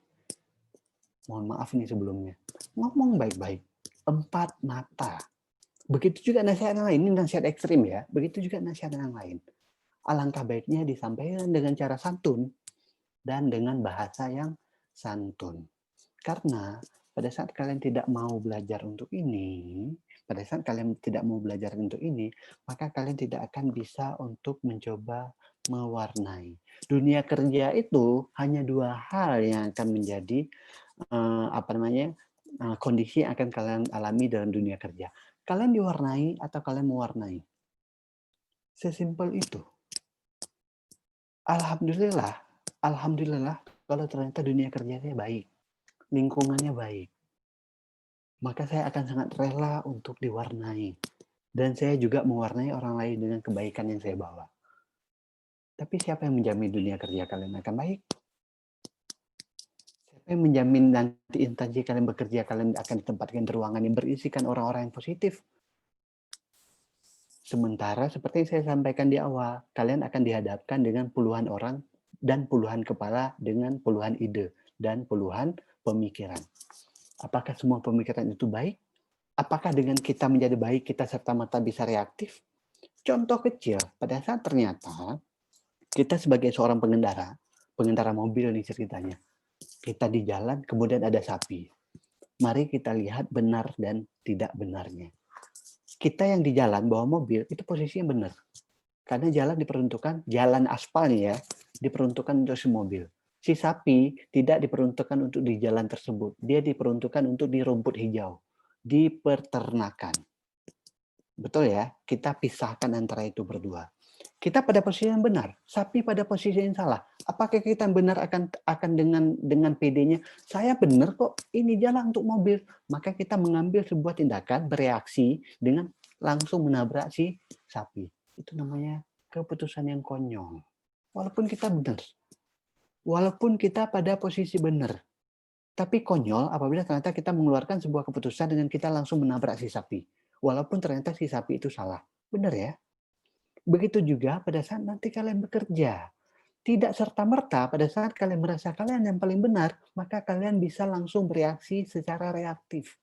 Speaker 1: Mohon maaf nih sebelumnya. Ngomong baik-baik, empat mata. Begitu juga nasihat yang lain, ini nasihat ekstrim ya. Begitu juga nasihat yang lain. Alangkah baiknya disampaikan dengan cara santun dan dengan bahasa yang santun. Karena pada saat kalian tidak mau belajar untuk ini, maka kalian tidak akan bisa untuk mencoba mewarnai. Dunia kerja itu hanya dua hal yang akan menjadi kondisi yang akan kalian alami dalam dunia kerja. Kalian diwarnai atau kalian mewarnai. Sesimpel itu. Alhamdulillah kalau ternyata dunia kerjanya baik, lingkungannya baik, maka saya akan sangat rela untuk diwarnai. Dan saya juga mewarnai orang lain dengan kebaikan yang saya bawa. Tapi siapa yang menjamin dunia kerja kalian akan baik? Siapa yang menjamin nanti instansi kalian bekerja, kalian akan ditempatkan di ruangan yang berisikan orang-orang yang positif? Sementara seperti yang saya sampaikan di awal, kalian akan dihadapkan dengan puluhan orang dan puluhan kepala dengan puluhan ide dan puluhan pemikiran. Apakah semua pemikiran itu baik? Apakah dengan kita menjadi baik, kita serta-merta bisa reaktif? Contoh kecil, pada saat ternyata kita sebagai seorang pengendara mobil nih ceritanya, kita di jalan, kemudian ada sapi. Mari kita lihat benar dan tidak benarnya. Kita yang di jalan bawa mobil itu posisinya benar. Karena jalan diperuntukkan, jalan aspal nih ya, diperuntukkan untuk si mobil. Si sapi tidak diperuntukkan untuk di jalan tersebut. Dia diperuntukkan untuk di rumput hijau, di peternakan. Betul ya? Kita pisahkan antara itu berdua. Kita pada posisi yang benar, sapi pada posisi yang salah. Apakah kita benar akan dengan PD-nya, saya benar kok, ini jalan untuk mobil. Maka kita mengambil sebuah tindakan, bereaksi dengan langsung menabrak si sapi. Itu namanya keputusan yang konyol. Walaupun kita benar. Walaupun kita pada posisi benar. Tapi konyol apabila ternyata kita mengeluarkan sebuah keputusan dengan kita langsung menabrak si sapi. Walaupun ternyata si sapi itu salah. Benar ya? Begitu juga pada saat nanti kalian bekerja. Tidak serta-merta pada saat kalian merasa kalian yang paling benar, maka kalian bisa langsung bereaksi secara reaktif.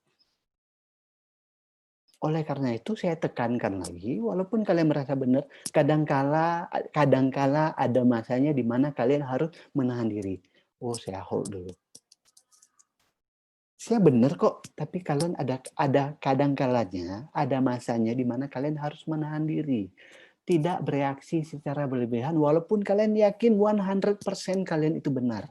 Speaker 1: Oleh karena itu saya tekankan lagi, walaupun kalian merasa benar, kadangkala ada masanya di mana kalian harus menahan diri. Oh, saya hold dulu. Saya benar kok, tapi kalian ada kadangkalanya, ada masanya di mana kalian harus menahan diri. Tidak bereaksi secara berlebihan walaupun kalian yakin 100% kalian itu benar.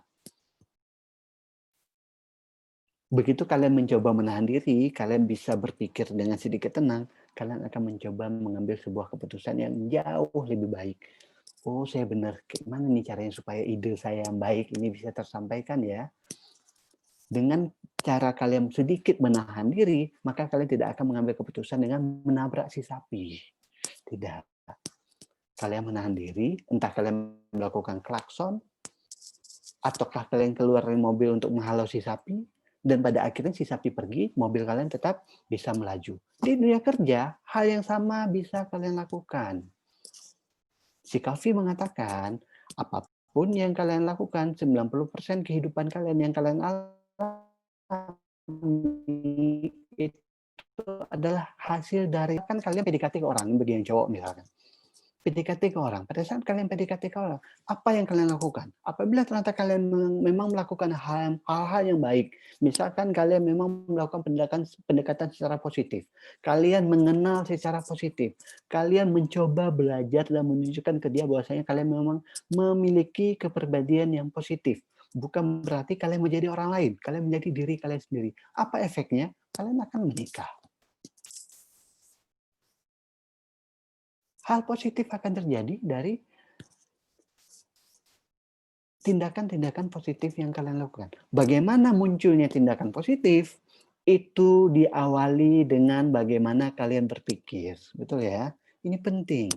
Speaker 1: Begitu kalian mencoba menahan diri, kalian bisa berpikir dengan sedikit tenang, kalian akan mencoba mengambil sebuah keputusan yang jauh lebih baik. Oh, saya benar. Gimana nih caranya supaya ide saya yang baik ini bisa tersampaikan ya? Dengan cara kalian sedikit menahan diri, maka kalian tidak akan mengambil keputusan dengan menabrak si sapi. Tidak. Kalian menahan diri, entah kalian melakukan klakson, ataukah kalian keluar dari mobil untuk menghalau si sapi, dan pada akhirnya si sapi pergi, mobil kalian tetap bisa melaju. Di dunia kerja, hal yang sama bisa kalian lakukan. Si Calvi mengatakan, apapun yang kalian lakukan, 90% kehidupan kalian yang kalian alami itu adalah hasil dari, kan kalian PDKT ke orang, bagi yang cowok misalkan. PDKT ke orang. Pada saat kalian PDKT ke orang, apa yang kalian lakukan? Apabila ternyata kalian memang melakukan hal-hal yang baik, misalkan kalian memang melakukan pendekatan secara positif, kalian mengenal secara positif, kalian mencoba belajar dan menunjukkan ke dia bahwasanya kalian memang memiliki kepribadian yang positif. Bukan berarti kalian menjadi orang lain, kalian menjadi diri kalian sendiri. Apa efeknya? Kalian akan menikah. Hal positif akan terjadi dari tindakan-tindakan positif yang kalian lakukan. Bagaimana munculnya tindakan positif? Itu diawali dengan bagaimana kalian berpikir. Betul ya? Ini penting.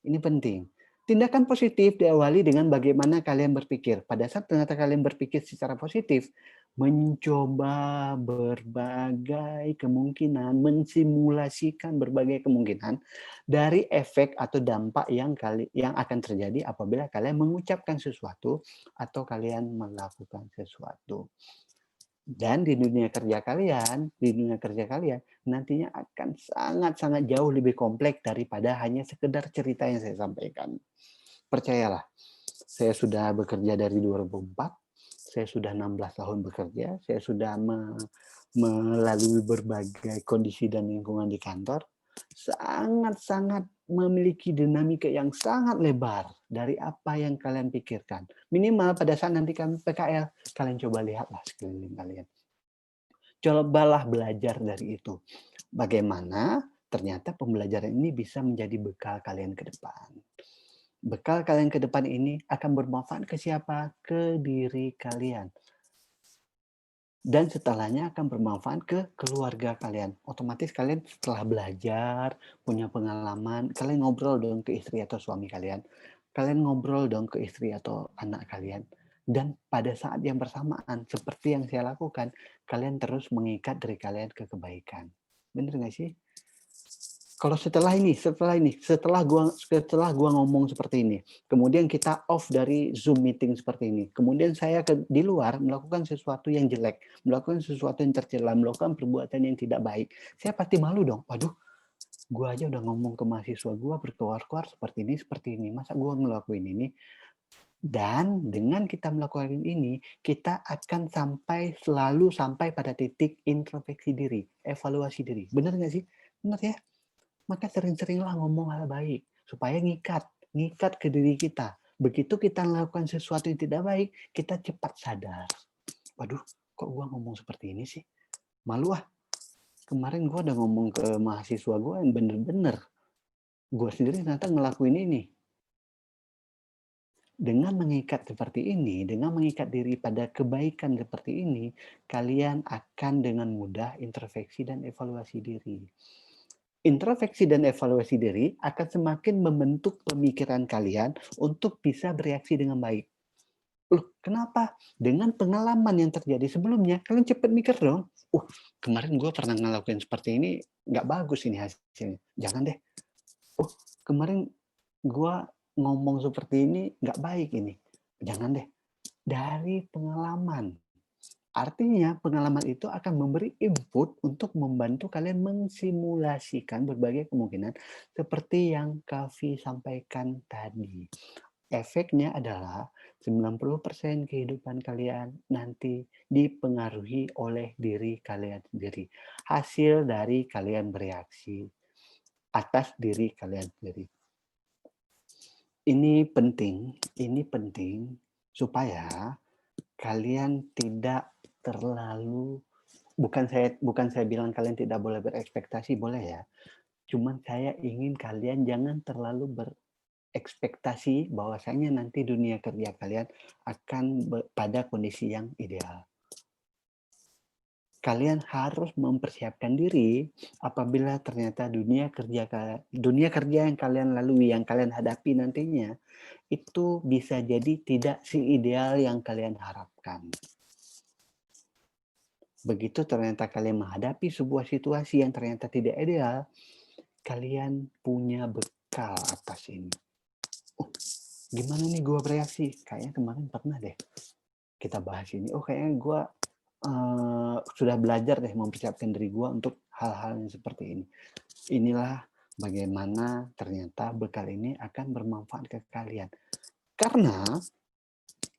Speaker 1: Ini penting. Tindakan positif diawali dengan bagaimana kalian berpikir. Pada saat ternyata kalian berpikir secara positif, mencoba berbagai kemungkinan, mensimulasikan berbagai kemungkinan dari efek atau dampak yang akan terjadi apabila kalian mengucapkan sesuatu atau kalian melakukan sesuatu. Dan di dunia kerja kalian nantinya akan sangat-sangat jauh lebih kompleks daripada hanya sekedar cerita yang saya sampaikan. Percayalah, saya sudah bekerja dari 2004, saya sudah 16 tahun bekerja, saya sudah melalui berbagai kondisi dan lingkungan di kantor, sangat-sangat memiliki dinamika yang sangat lebar dari apa yang kalian pikirkan. Minimal pada saat nanti kalian PKL, kalian coba lihatlah sekeliling kalian. Cobalah belajar dari itu. Bagaimana ternyata pembelajaran ini bisa menjadi bekal kalian ke depan. Bekal kalian ke depan ini akan bermanfaat ke siapa? Ke diri kalian. Dan setelahnya akan bermanfaat ke keluarga kalian. Otomatis kalian setelah belajar, punya pengalaman, kalian ngobrol dong ke istri atau suami kalian. Kalian ngobrol dong ke istri atau anak kalian. Dan pada saat yang bersamaan, seperti yang saya lakukan, kalian terus mengikat diri kalian ke kebaikan. Bener nggak sih? Kalau setelah gua ngomong seperti ini, kemudian kita off dari Zoom meeting seperti ini, kemudian saya di luar melakukan sesuatu yang jelek, melakukan sesuatu yang tercela, melakukan perbuatan yang tidak baik, saya pasti malu dong. Waduh, gua aja udah ngomong ke mahasiswa gua berkoar-koar seperti ini, masa gua ngelakuin ini? Dan dengan kita melakukan ini, kita akan selalu sampai pada titik introspeksi diri, evaluasi diri. Benar nggak sih? Benar ya? Maka sering-seringlah ngomong hal baik supaya ngikat ke diri kita. Begitu kita melakukan sesuatu yang tidak baik, kita cepat sadar. Waduh, kok gua ngomong seperti ini sih? Malu ah. kemarin gue udah ngomong ke mahasiswa gue yang bener-bener, gue sendiri ternyata ngelakuin ini. Dengan mengikat seperti ini, dengan mengikat diri pada kebaikan seperti ini, kalian akan dengan mudah introspeksi dan evaluasi diri. Introspeksi dan evaluasi diri akan semakin membentuk pemikiran kalian untuk bisa bereaksi dengan baik. Loh, kenapa? Dengan pengalaman yang terjadi sebelumnya, kalian cepat mikir dong. Kemarin gue pernah ngelakuin seperti ini, nggak bagus ini hasilnya. Jangan deh. Kemarin gue ngomong seperti ini, nggak baik ini. Jangan deh. Dari pengalaman. Artinya pengalaman itu akan memberi input untuk membantu kalian mensimulasikan berbagai kemungkinan seperti yang Kavi sampaikan tadi. Efeknya adalah 90% kehidupan kalian nanti dipengaruhi oleh diri kalian sendiri. Hasil dari kalian bereaksi atas diri kalian sendiri. Ini penting supaya kalian tidak terlalu, bukan saya bilang kalian tidak boleh berekspektasi, boleh ya. Cuman saya ingin kalian jangan terlalu berekspektasi bahwasanya nanti dunia kerja kalian akan pada kondisi yang ideal. Kalian harus mempersiapkan diri apabila ternyata dunia kerja yang kalian lalui, yang kalian hadapi nantinya, itu bisa jadi tidak seideal yang kalian harapkan. Begitu ternyata kalian menghadapi sebuah situasi yang ternyata tidak ideal, kalian punya bekal atas ini. Gimana nih gue bereaksi? Kayaknya kemarin pernah deh kita bahas ini. Kayaknya gue sudah belajar deh mempersiapkan diri gue untuk hal-hal yang seperti ini. Inilah bagaimana ternyata bekal ini akan bermanfaat ke kalian.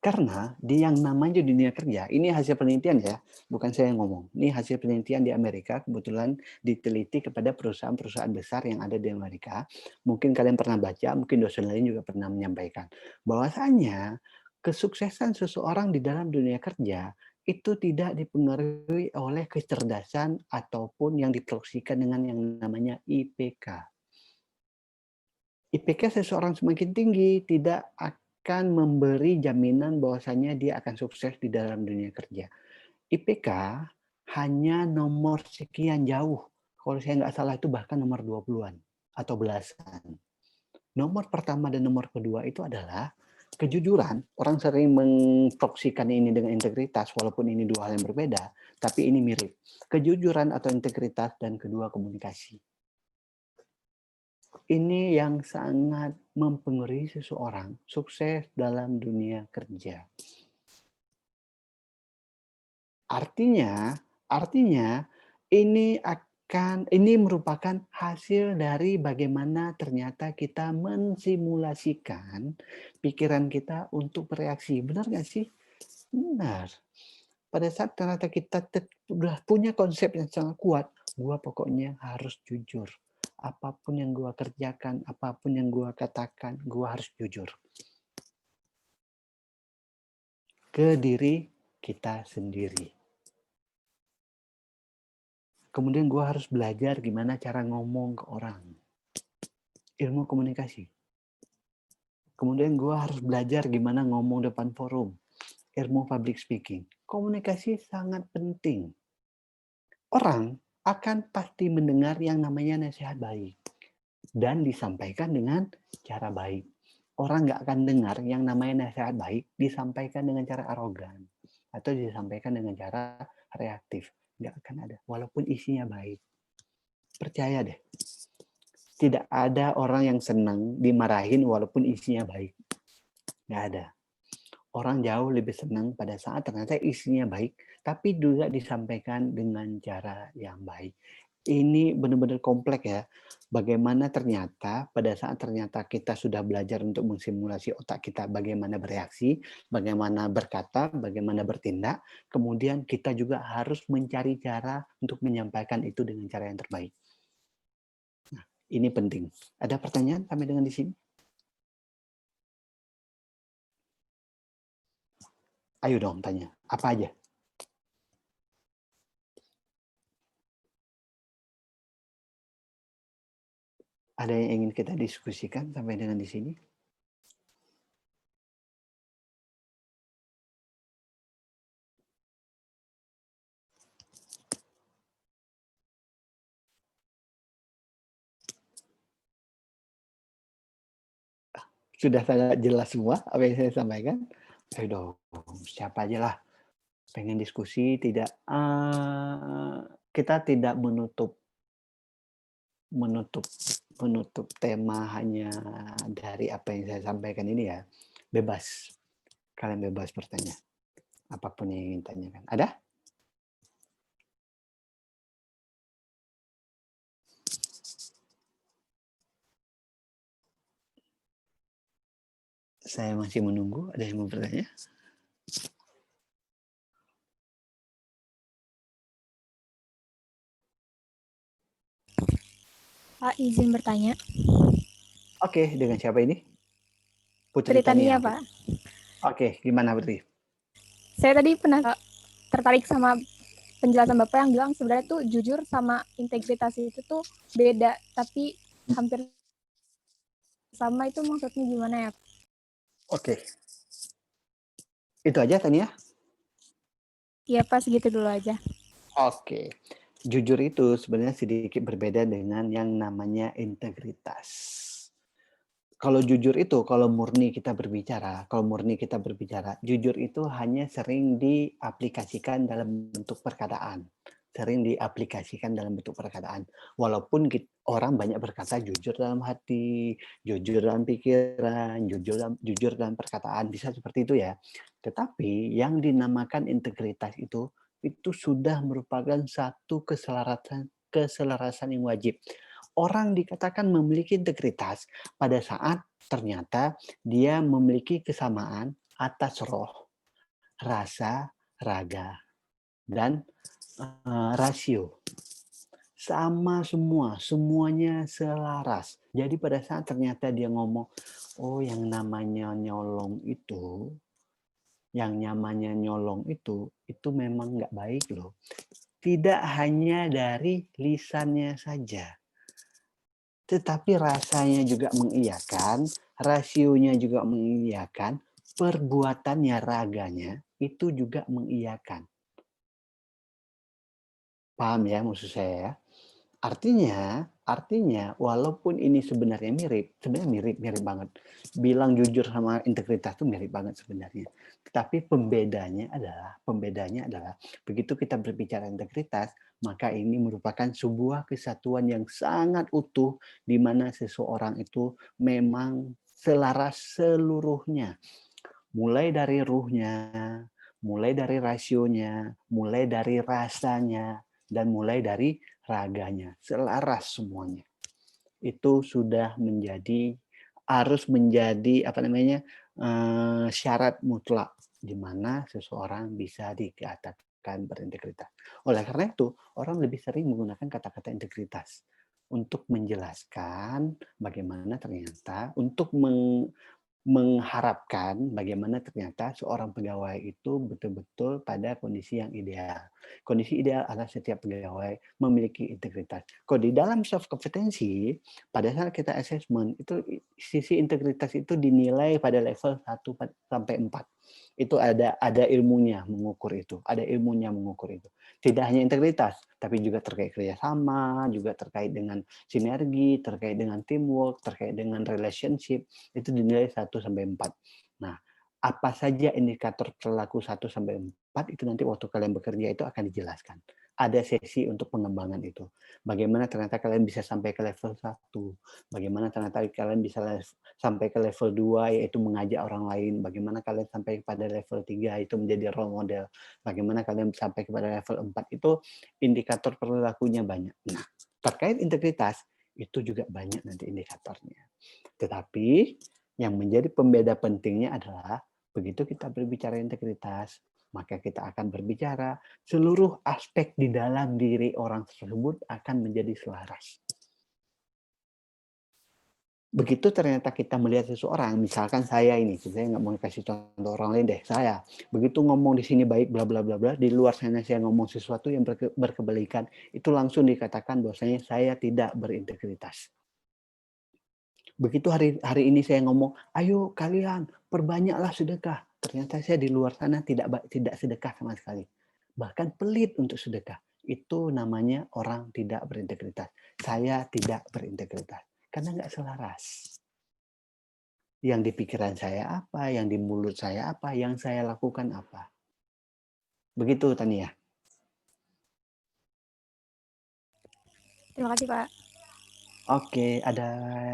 Speaker 1: Karena di yang namanya dunia kerja, ini hasil penelitian ya, bukan saya yang ngomong. Ini hasil penelitian di Amerika, kebetulan diteliti kepada perusahaan-perusahaan besar yang ada di Amerika. Mungkin kalian pernah baca, mungkin dosen lain juga pernah menyampaikan. Bahwasanya kesuksesan seseorang di dalam dunia kerja itu tidak dipengaruhi oleh kecerdasan ataupun yang diproyeksikan dengan yang namanya IPK. IPK seseorang semakin tinggi tidak akan memberi jaminan bahwasanya dia akan sukses di dalam dunia kerja. IPK hanya nomor sekian jauh. Kalau saya nggak salah itu bahkan nomor 20-an atau belasan. Nomor pertama dan nomor kedua itu adalah kejujuran. Orang sering memproyeksikan ini dengan integritas, walaupun ini dua hal yang berbeda, tapi ini mirip. Kejujuran atau integritas dan kedua komunikasi. Ini yang sangat mempengaruhi seseorang sukses dalam dunia kerja. Artinya ini merupakan hasil dari bagaimana ternyata kita mensimulasikan pikiran kita untuk bereaksi. Benar nggak sih? Benar. Pada saat ternyata kita sudah punya konsep yang sangat kuat, gua pokoknya harus jujur. Apapun yang gua kerjakan, apapun yang gua katakan, gua harus jujur. Ke diri kita sendiri. Kemudian gue harus belajar gimana cara ngomong ke orang. Ilmu komunikasi. Kemudian gue harus belajar gimana ngomong depan forum. Ilmu public speaking. Komunikasi sangat penting. Orang akan pasti mendengar yang namanya nasihat baik. Dan disampaikan dengan cara baik. Orang nggak akan dengar yang namanya nasihat baik disampaikan dengan cara arogan. Atau disampaikan dengan cara reaktif. Nggak akan ada. Walaupun isinya baik. Percaya deh. Tidak ada orang yang senang dimarahin walaupun isinya baik. Nggak ada. Orang jauh lebih senang pada saat ternyata isinya baik, tapi juga disampaikan dengan cara yang baik. Ini benar-benar kompleks ya. Bagaimana ternyata pada saat ternyata kita sudah belajar untuk mensimulasi otak kita bagaimana bereaksi, bagaimana berkata, bagaimana bertindak, kemudian kita juga harus mencari cara untuk menyampaikan itu dengan cara yang terbaik. Nah, ini penting. Ada pertanyaan sampai dengan di sini? Ayo dong tanya. Apa aja? Ada yang ingin kita diskusikan sampai dengan di sini? Sudah sangat jelas semua apa yang saya sampaikan? Ayo dong, siapa aja lah pengen diskusi, tidak kita tidak menutup menutup menutup tema hanya dari apa yang saya sampaikan ini ya. Bebas, kalian bebas bertanya, apapun yang ingin tanyakan. Ada? Saya masih menunggu, ada yang mau bertanya?
Speaker 2: Pak, izin bertanya.
Speaker 1: Oke, dengan siapa ini? Putri
Speaker 2: Tania,
Speaker 1: Tania.
Speaker 2: Pak.
Speaker 1: Oke, gimana Putri?
Speaker 2: Saya tadi pernah tertarik sama penjelasan Bapak yang bilang sebenarnya tuh jujur sama integritas itu tuh beda, tapi hampir sama. Itu maksudnya gimana ya?
Speaker 1: Oke. Itu aja Tania?
Speaker 2: Iya Pak, segitu dulu aja.
Speaker 1: Oke. Jujur itu sebenarnya sedikit berbeda dengan yang namanya integritas. Kalau jujur itu, kalau murni kita berbicara, jujur itu hanya sering diaplikasikan dalam bentuk perkataan. Walaupun orang banyak berkata jujur dalam hati, jujur dalam pikiran, jujur dalam perkataan, bisa seperti itu ya. Tetapi yang dinamakan integritas itu sudah merupakan satu keselarasan yang wajib. Orang dikatakan memiliki integritas pada saat ternyata dia memiliki kesamaan atas roh, rasa, raga, dan rasio. Sama semua, semuanya selaras. Jadi pada saat ternyata dia ngomong, oh yang namanya nyolong itu memang nggak baik loh. Tidak hanya dari lisannya saja, tetapi rasanya juga mengiyakan, rasionya juga mengiyakan, perbuatannya, raganya itu juga mengiyakan. Paham ya maksud saya ya? Artinya walaupun ini sebenarnya mirip banget. Bilang jujur sama integritas itu mirip banget sebenarnya. Tetapi pembedanya adalah begitu kita berbicara integritas, maka ini merupakan sebuah kesatuan yang sangat utuh di mana seseorang itu memang selaras seluruhnya. Mulai dari ruhnya, mulai dari rasionya, mulai dari rasanya, dan mulai dari raganya, selaras semuanya. Itu sudah harus menjadi syarat mutlak di mana seseorang bisa dikatakan berintegritas. Oleh karena itu, orang lebih sering menggunakan kata-kata integritas untuk menjelaskan bagaimana ternyata untuk mengharapkan bagaimana ternyata seorang pegawai itu betul-betul pada kondisi yang ideal. Kondisi ideal adalah setiap pegawai memiliki integritas. Kalau di dalam soft kompetensi, pada saat kita assessment, itu sisi integritas itu dinilai pada level 1 sampai 4. Itu ada ilmunya mengukur itu. Tidak hanya integritas, tapi juga terkait kerjasama, juga terkait dengan sinergi, terkait dengan teamwork, terkait dengan relationship, itu dinilai 1 sampai 4. Nah, apa saja indikator perilaku 1 sampai 4 itu nanti waktu kalian bekerja itu akan dijelaskan. Ada sesi untuk pengembangan itu. Bagaimana ternyata kalian bisa sampai ke level 1, bagaimana ternyata kalian bisa sampai ke level 2 yaitu mengajak orang lain, bagaimana kalian sampai pada level 3 itu menjadi role model, bagaimana kalian sampai kepada level 4 itu indikator perilakunya banyak. Nah, terkait integritas itu juga banyak nanti indikatornya. Tetapi yang menjadi pembeda pentingnya adalah begitu kita berbicara integritas, maka kita akan berbicara seluruh aspek di dalam diri orang tersebut akan menjadi selaras. Begitu ternyata kita melihat seseorang, misalkan saya nggak mau kasih contoh orang lain deh, saya begitu ngomong di sini baik bla bla bla bla, di luar sana saya ngomong sesuatu yang berkebalikan, itu langsung dikatakan bahwasanya saya tidak berintegritas. Begitu hari ini saya ngomong, ayo kalian perbanyaklah sedekah. Ternyata saya di luar sana tidak sedekah sama sekali. Bahkan pelit untuk sedekah. Itu namanya orang tidak berintegritas. Saya tidak berintegritas. Karena nggak selaras. Yang di pikiran saya apa, yang di mulut saya apa, yang saya lakukan apa. Begitu Tania.
Speaker 2: Terima kasih, Pak.
Speaker 1: Oke, ada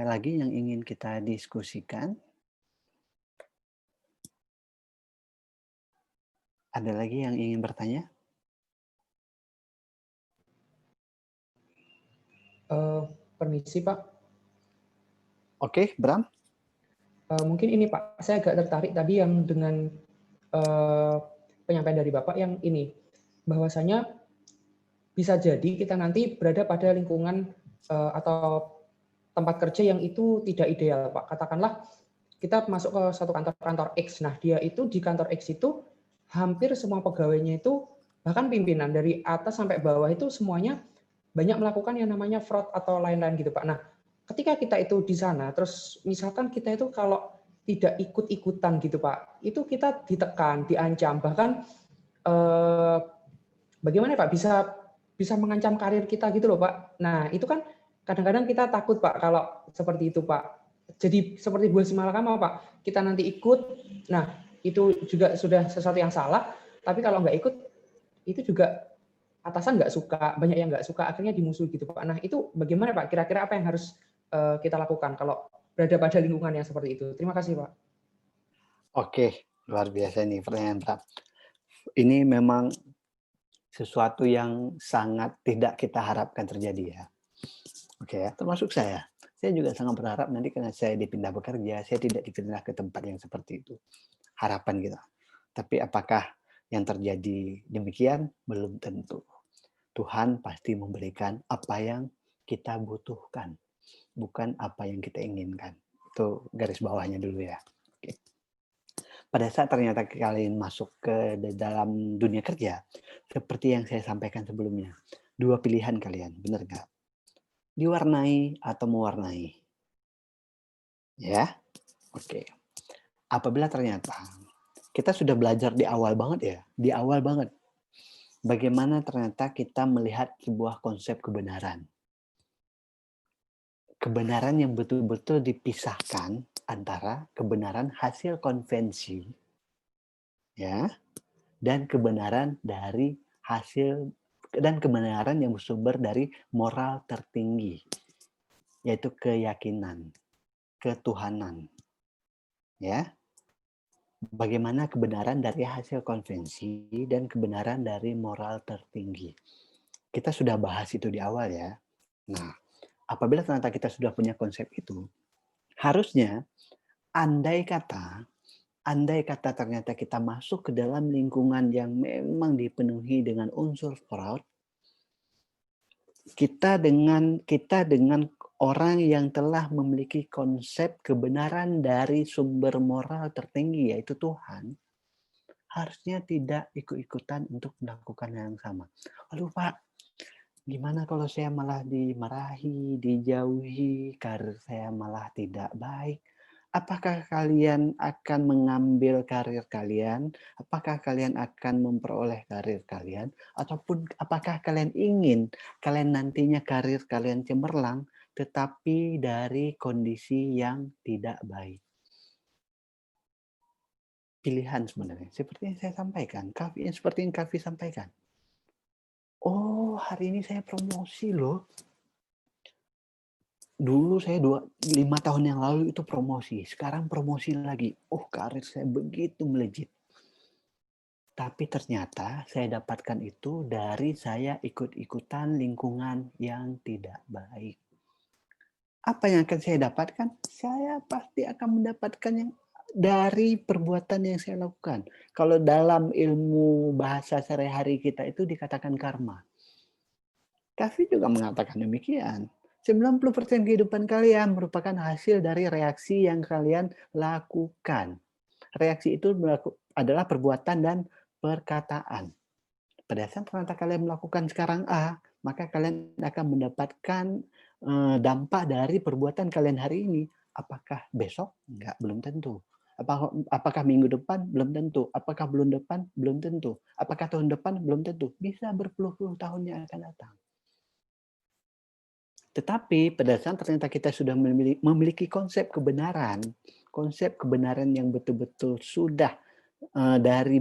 Speaker 1: lagi yang ingin kita diskusikan? Ada lagi yang ingin bertanya?
Speaker 4: Permisi Pak,
Speaker 1: Oke, Bram.
Speaker 4: mungkin ini Pak, saya agak tertarik tadi yang dengan penyampaian dari Bapak yang ini, bahwasanya bisa jadi kita nanti berada pada lingkungan atau tempat kerja yang itu tidak ideal, Pak. Katakanlah kita masuk ke satu kantor X. Nah, dia itu di kantor X itu hampir semua pegawainya itu, bahkan pimpinan dari atas sampai bawah itu semuanya banyak melakukan yang namanya fraud atau lain-lain gitu, Pak. Nah, ketika kita itu di sana, terus misalkan kita itu kalau tidak ikut-ikutan gitu, Pak, itu kita ditekan, diancam, bahkan bagaimana Pak bisa mengancam karir kita gitu loh, Pak. Nah, itu kan kadang-kadang kita takut, Pak, kalau seperti itu, Pak. Jadi seperti buah simalakama, Pak. Kita nanti ikut, nah itu juga sudah sesuatu yang salah, tapi kalau nggak ikut, itu juga atasan nggak suka, banyak yang nggak suka, akhirnya dimusuhi gitu, Pak. Nah, itu bagaimana, Pak? Kira-kira apa yang harus kita lakukan kalau berada pada lingkungan yang seperti itu? Terima kasih, Pak.
Speaker 1: Oke, luar biasa nih pertanyaan Bram. Ini memang sesuatu yang sangat tidak kita harapkan terjadi ya. Oke ya, termasuk saya. Saya juga sangat berharap nanti karena saya dipindah bekerja, saya tidak dipindah ke tempat yang seperti itu. Harapan kita. Tapi apakah yang terjadi demikian? Belum tentu. Tuhan pasti memberikan apa yang kita butuhkan, bukan apa yang kita inginkan. Itu garis bawahnya dulu ya. Oke. Pada saat ternyata kalian masuk ke dalam dunia kerja, seperti yang saya sampaikan sebelumnya, dua pilihan kalian, benar nggak? Diwarnai atau mewarnai. Ya, oke. Apabila ternyata kita sudah belajar di awal banget ya, di awal banget, bagaimana ternyata kita melihat sebuah konsep kebenaran. Kebenaran yang betul-betul dipisahkan antara kebenaran hasil konvensi, ya, dan kebenaran dari hasil dan kebenaran yang bersumber dari moral tertinggi, yaitu keyakinan, ketuhanan. Ya. Bagaimana kebenaran dari hasil konvensi dan kebenaran dari moral tertinggi. Kita sudah bahas itu di awal ya. Nah, apabila ternyata kita sudah punya konsep itu, harusnya andai kata ternyata kita masuk ke dalam lingkungan yang memang dipenuhi dengan unsur fraud, kita dengan orang yang telah memiliki konsep kebenaran dari sumber moral tertinggi yaitu Tuhan, harusnya tidak ikut-ikutan untuk melakukan yang sama. Aduh Pak, gimana kalau saya malah dimarahi, dijauhi, karir saya malah tidak baik. Apakah kalian akan mengambil karir kalian? Apakah kalian akan memperoleh karir kalian? Ataupun apakah kalian ingin kalian nantinya karir kalian cemerlang tetapi dari kondisi yang tidak baik? Pilihan sebenarnya. Seperti yang saya sampaikan. Seperti yang Kavi sampaikan. Oh, hari ini saya promosi loh. Dulu saya 5 tahun yang lalu itu promosi. Sekarang promosi lagi. Oh, karir saya begitu melejit. Tapi ternyata saya dapatkan itu dari saya ikut-ikutan lingkungan yang tidak baik. Apa yang akan saya dapatkan? Saya pasti akan mendapatkan yang dari perbuatan yang saya lakukan. Kalau dalam ilmu bahasa sehari-hari kita itu dikatakan karma. Kavi juga mengatakan demikian. 90% kehidupan kalian merupakan hasil dari reaksi yang kalian lakukan. Reaksi itu adalah perbuatan dan perkataan. Pada saat ternyata kalian melakukan sekarang A, maka kalian akan mendapatkan dampak dari perbuatan kalian hari ini. Apakah besok? Enggak, belum tentu. Apakah minggu depan? Belum tentu. Apakah bulan depan? Belum tentu. Apakah tahun depan? Belum tentu. Bisa berpuluh-puluh tahun yang akan datang. Tetapi pada saat ternyata kita sudah memiliki konsep kebenaran yang betul-betul sudah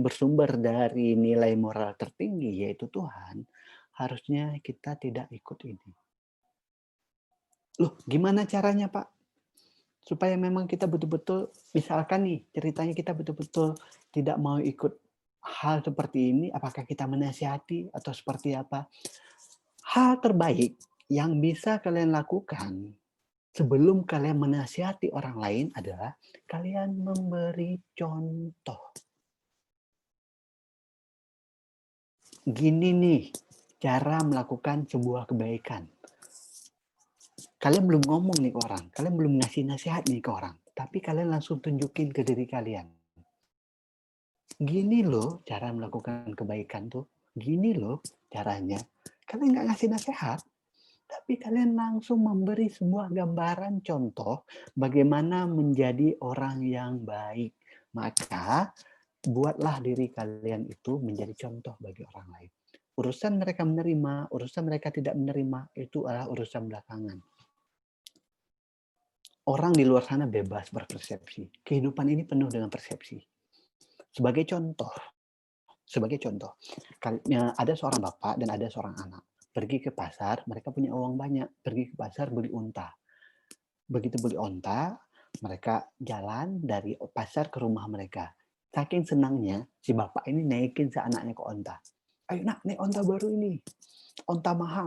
Speaker 1: bersumber dari nilai moral tertinggi, yaitu Tuhan, harusnya kita tidak ikut ini. Loh, gimana caranya, Pak? Supaya memang kita betul-betul, misalkan nih, ceritanya kita betul-betul tidak mau ikut hal seperti ini, apakah kita menasihati atau seperti apa? Hal terbaik yang bisa kalian lakukan sebelum kalian menasihati orang lain adalah kalian memberi contoh. Gini nih, cara melakukan sebuah kebaikan. Kalian belum ngomong nih ke orang, kalian belum ngasih nasihat nih ke orang, tapi kalian langsung tunjukin ke diri kalian. Gini loh cara melakukan kebaikan tuh, gini loh caranya. Kalian nggak ngasih nasihat, tapi kalian langsung memberi sebuah gambaran contoh bagaimana menjadi orang yang baik. Maka buatlah diri kalian itu menjadi contoh bagi orang lain. Urusan mereka menerima, urusan mereka tidak menerima, itu adalah urusan belakangan. Orang di luar sana bebas berpersepsi. Kehidupan ini penuh dengan persepsi. Sebagai contoh, ada seorang bapak dan ada seorang anak. Pergi ke pasar, mereka punya uang banyak. Pergi ke pasar beli unta. Begitu beli unta, mereka jalan dari pasar ke rumah mereka. Saking senangnya, si bapak ini naikin si anaknya ke unta. Ayo nak, naik unta baru ini. Unta mahal.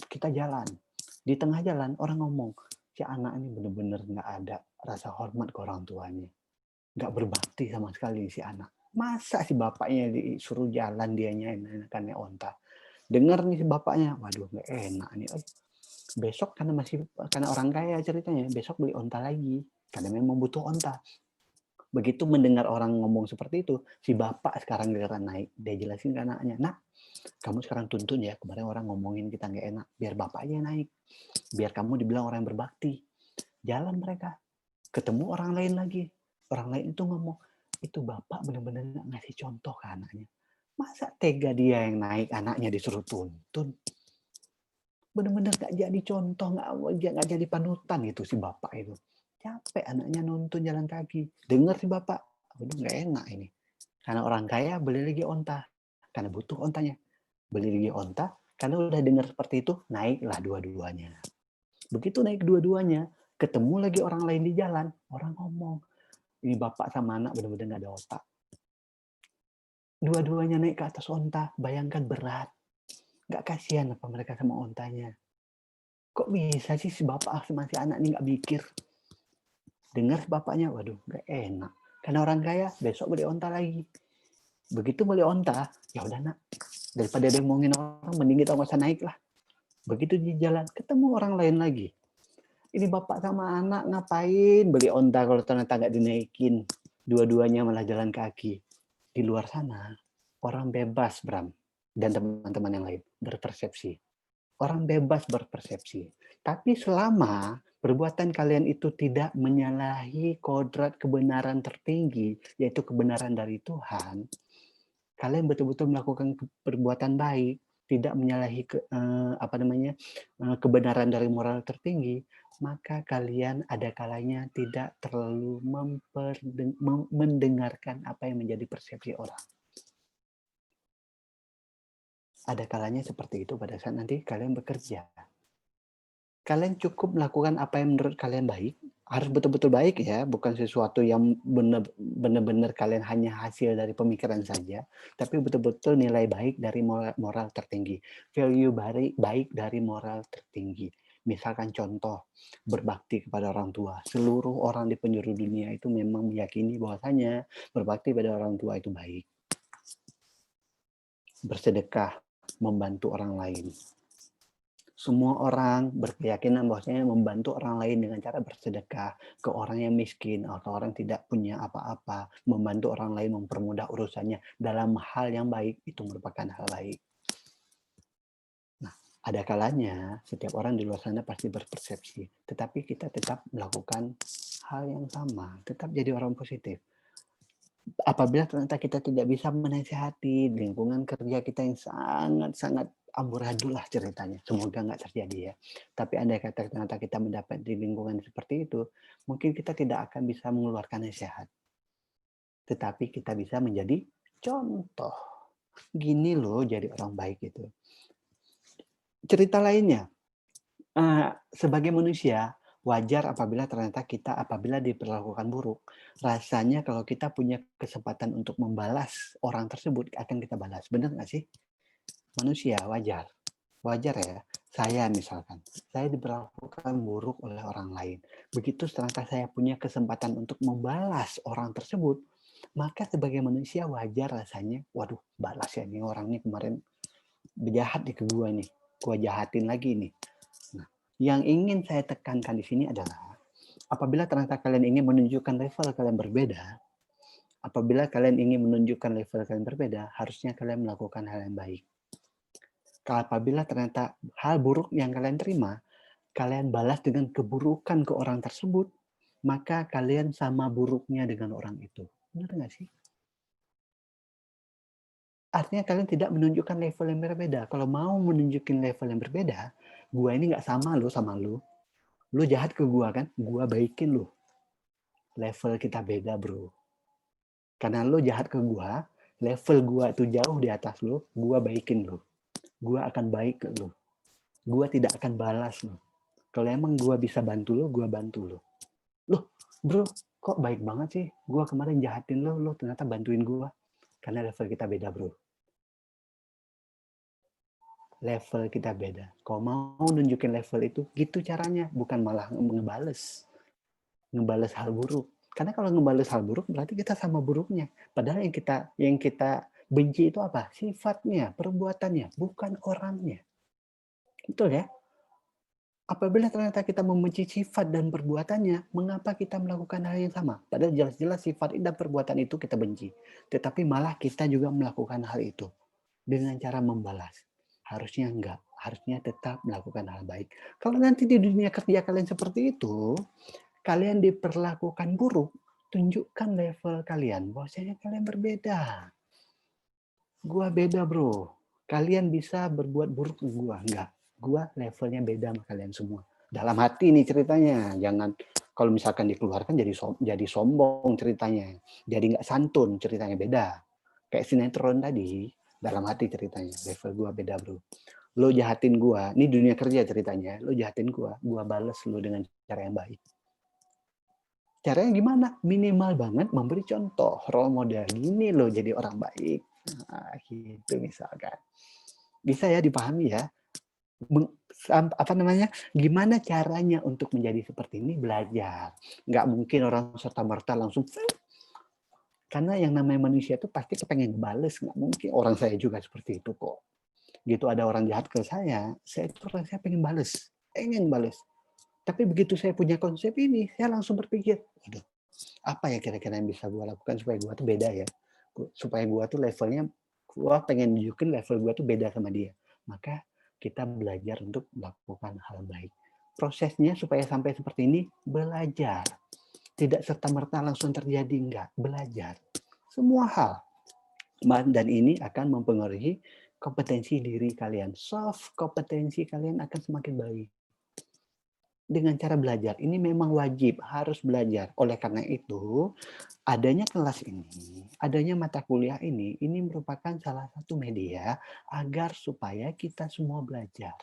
Speaker 1: Kita jalan. Di tengah jalan, orang ngomong, si anak ini benar-benar nggak ada rasa hormat ke orang tuanya. Nggak berbakti sama sekali si anak. Masa si bapaknya disuruh jalan, dia naik unta. Dengar nih si bapaknya, waduh nggak enak nih. Besok karena orang kaya ceritanya, besok beli unta lagi. Karena memang butuh unta. Begitu mendengar orang ngomong seperti itu, si bapak sekarang giliran naik. Dia jelasin ke anaknya, nak, kamu sekarang tuntun ya, kemarin orang ngomongin kita nggak enak. Biar bapaknya naik. Biar kamu dibilang orang yang berbakti. Jalan mereka. Ketemu orang lain lagi. Orang lain itu ngomong, itu bapak benar-benar nggak ngasih contoh ke anaknya. Masa tega dia yang naik, anaknya disuruh tuntun? Benar-benar nggak jadi contoh, nggak jadi panutan itu si bapak itu. Capek anaknya nuntun jalan kaki. Dengar si bapak, udah nggak enak ini. Karena orang kaya beli lagi onta, karena butuh ontanya. Beli lagi onta, karena udah dengar seperti itu, naiklah dua-duanya. Begitu naik dua-duanya, ketemu lagi orang lain di jalan, orang ngomong, ini bapak sama anak benar-benar nggak ada otak. Dua-duanya naik ke atas onta, bayangkan berat. Nggak kasihan apa mereka sama ontanya. Kok bisa sih si bapak sama si anak ini nggak mikir? Dengar bapaknya, waduh nggak enak. Karena orang kaya, besok beli onta lagi. Begitu beli onta, ya udah nak. Daripada dia ngomongin orang, mending kita nggak usah naik lah. Begitu di jalan, ketemu orang lain lagi. Ini bapak sama anak ngapain beli onta kalau ternyata nggak dinaikin. Dua-duanya malah jalan kaki. Di luar sana, orang bebas, Bram, dan teman-teman yang lain, berpersepsi. Orang bebas berpersepsi. Tapi selama perbuatan kalian itu tidak menyalahi kodrat kebenaran tertinggi, yaitu kebenaran dari Tuhan, kalian betul-betul melakukan perbuatan baik, tidak menyalahi kebenaran dari moral tertinggi, maka kalian ada kalanya tidak terlalu mendengarkan apa yang menjadi persepsi orang. Ada kalanya seperti itu pada saat nanti kalian bekerja. Kalian cukup melakukan apa yang menurut kalian baik, harus betul-betul baik ya, bukan sesuatu yang benar-benar kalian hanya hasil dari pemikiran saja, tapi betul-betul nilai baik dari moral tertinggi, value baik dari moral tertinggi. Misalkan contoh, berbakti kepada orang tua. Seluruh orang di penjuru dunia itu memang meyakini bahwasanya berbakti pada orang tua itu baik. Bersedekah, membantu orang lain. Semua orang berkeyakinan bahwasanya membantu orang lain dengan cara bersedekah ke orang yang miskin atau orang tidak punya apa-apa, membantu orang lain mempermudah urusannya dalam hal yang baik, itu merupakan hal baik. Nah, Ada kalanya setiap orang di luar sana pasti berpersepsi, tetapi kita tetap melakukan hal yang sama, tetap jadi orang positif. Apabila ternyata kita tidak bisa menasihati lingkungan kerja kita yang sangat-sangat amburadul lah ceritanya, semoga nggak terjadi ya. Tapi andai kata ternyata kita mendapat di lingkungan seperti itu, mungkin kita tidak akan bisa mengeluarkan nasihat. Tetapi kita bisa menjadi contoh. Gini loh jadi orang baik itu. Cerita lainnya, sebagai manusia, wajar apabila ternyata kita apabila diperlakukan buruk. Rasanya kalau kita punya kesempatan untuk membalas orang tersebut, akan kita balas. Benar nggak sih? Manusia, wajar. Wajar ya. Saya misalkan, saya diperlakukan buruk oleh orang lain. Begitu ternyata saya punya kesempatan untuk membalas orang tersebut, maka sebagai manusia wajar rasanya, waduh, balas ya nih orang nih kemarin jahat nih ke gua nih. Gua jahatin lagi nih. Nah, yang ingin saya tekankan di sini adalah apabila ternyata kalian ingin menunjukkan level kalian berbeda, apabila kalian ingin menunjukkan level kalian berbeda, harusnya kalian melakukan hal yang baik. Apabila ternyata hal buruk yang kalian terima, kalian balas dengan keburukan ke orang tersebut, maka kalian sama buruknya dengan orang itu. Benar nggak sih? Artinya kalian tidak menunjukkan level yang berbeda. Kalau mau menunjukin level yang berbeda, gua ini nggak sama lo sama lu. Lu jahat ke gua kan, gua baikin lu. Level kita beda bro. Karena lu jahat ke gua, level gua tuh jauh di atas lu, gua baikin lu. Gua akan baik ke lu. Gua tidak akan balas lu. Kalau emang gua bisa bantu lu, gua bantu lu. Loh bro, kok baik banget sih? Gua kemarin jahatin lu ternyata bantuin gua. Karena level kita beda bro. Level kita beda. Kalau mau nunjukin level itu, gitu caranya. Bukan malah ngebales hal buruk. Karena kalau ngebales hal buruk, berarti kita sama buruknya. Padahal yang kita benci itu apa? Sifatnya, perbuatannya, bukan orangnya. Betul ya? Apabila ternyata kita membenci sifat dan perbuatannya, mengapa kita melakukan hal yang sama? Padahal jelas-jelas sifat dan perbuatan itu kita benci. Tetapi malah kita juga melakukan hal itu dengan cara membalas. Harusnya enggak. Harusnya tetap melakukan hal baik. Kalau nanti di dunia kerja kalian seperti itu, kalian diperlakukan buruk, tunjukkan level kalian. Bahwasanya kalian berbeda. Gua beda bro. Kalian bisa berbuat buruk ke gua. Enggak. Gua levelnya beda sama kalian semua. Dalam hati nih ceritanya. Jangan kalau misalkan dikeluarkan jadi sombong ceritanya. Jadi nggak santun ceritanya, beda. Kayak sinetron tadi. Dalam hati ceritanya. Level gua beda bro. Lo jahatin gua. Ini dunia kerja ceritanya. Lo jahatin gua bales lo dengan cara yang baik. Caranya gimana? Minimal banget memberi contoh, role model. Gini loh jadi orang baik. Nah, gitu misalkan. Bisa ya dipahami ya? Apa namanya? Gimana caranya untuk menjadi seperti ini? Belajar. Nggak mungkin orang serta-merta langsung. Karena yang namanya manusia itu pasti kepengen bales. Nggak mungkin. Orang saya juga seperti itu kok. Gitu ada orang jahat ke saya itu rasanya pengen bales. Pengen bales. Tapi begitu saya punya konsep ini, saya langsung berpikir, waduh, apa ya kira-kira yang bisa gue lakukan supaya gue tuh beda ya, supaya gue tuh levelnya, gue pengen nunjukin level gue tuh beda sama dia. Maka kita belajar untuk melakukan hal baik. Prosesnya supaya sampai seperti ini, belajar. Tidak serta-merta langsung terjadi, enggak. Belajar. Semua hal. Dan ini akan mempengaruhi kompetensi diri kalian. Soft kompetensi kalian akan semakin baik. Dengan cara belajar. Ini memang wajib, harus belajar. Oleh karena itu, adanya kelas ini, adanya mata kuliah ini merupakan salah satu media agar supaya kita semua belajar.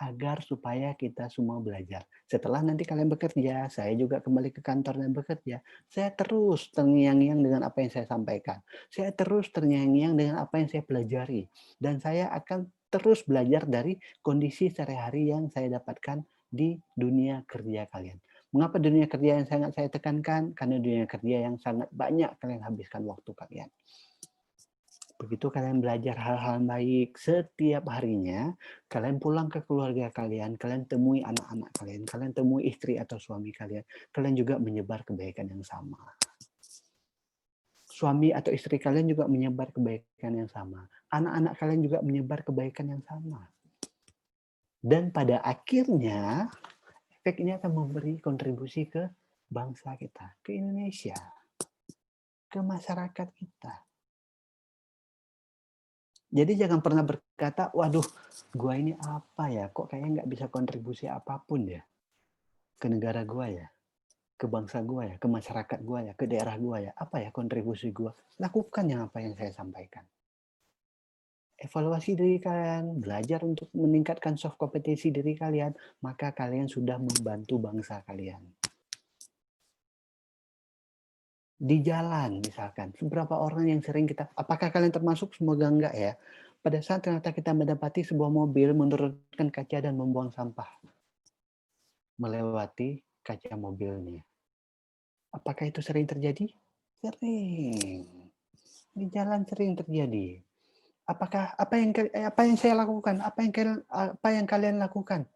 Speaker 1: Agar supaya kita semua belajar. Setelah nanti kalian bekerja, saya juga kembali ke kantor dan bekerja. Saya terus terngiang-ngiang dengan apa yang saya sampaikan. Saya terus terngiang-ngiang dengan apa yang saya pelajari. Dan saya akan terus belajar dari kondisi sehari-hari yang saya dapatkan di dunia kerja kalian. Mengapa dunia kerja yang sangat saya tekankan? Karena dunia kerja yang sangat banyak kalian habiskan waktu kalian. Begitu kalian belajar hal-hal baik setiap harinya, kalian pulang ke keluarga kalian, kalian temui anak-anak kalian, kalian temui istri atau suami kalian, kalian juga menyebar kebaikan yang sama. Suami atau istri kalian juga menyebar kebaikan yang sama. Anak-anak kalian juga menyebar kebaikan yang sama. Dan pada akhirnya, efek ini akan memberi kontribusi ke bangsa kita, ke Indonesia, ke masyarakat kita. Jadi jangan pernah berkata, waduh, gua ini apa ya, kok kayaknya nggak bisa kontribusi apapun ya, ke negara gua ya, ke bangsa gua ya, ke masyarakat gua ya, ke daerah gua ya, apa ya kontribusi gua? Lakukan yang apa yang saya sampaikan. Evaluasi diri kalian, belajar untuk meningkatkan soft kompetensi diri kalian, maka kalian sudah membantu bangsa kalian. Di jalan misalkan, seberapa orang yang sering kita, apakah kalian termasuk, semoga enggak ya, pada saat ternyata kita mendapati sebuah mobil menurunkan kaca dan membuang sampah melewati kaca mobilnya. Apakah itu sering terjadi? Sering. Di jalan sering terjadi. Apakah apa yang saya lakukan? Apa yang kalian lakukan?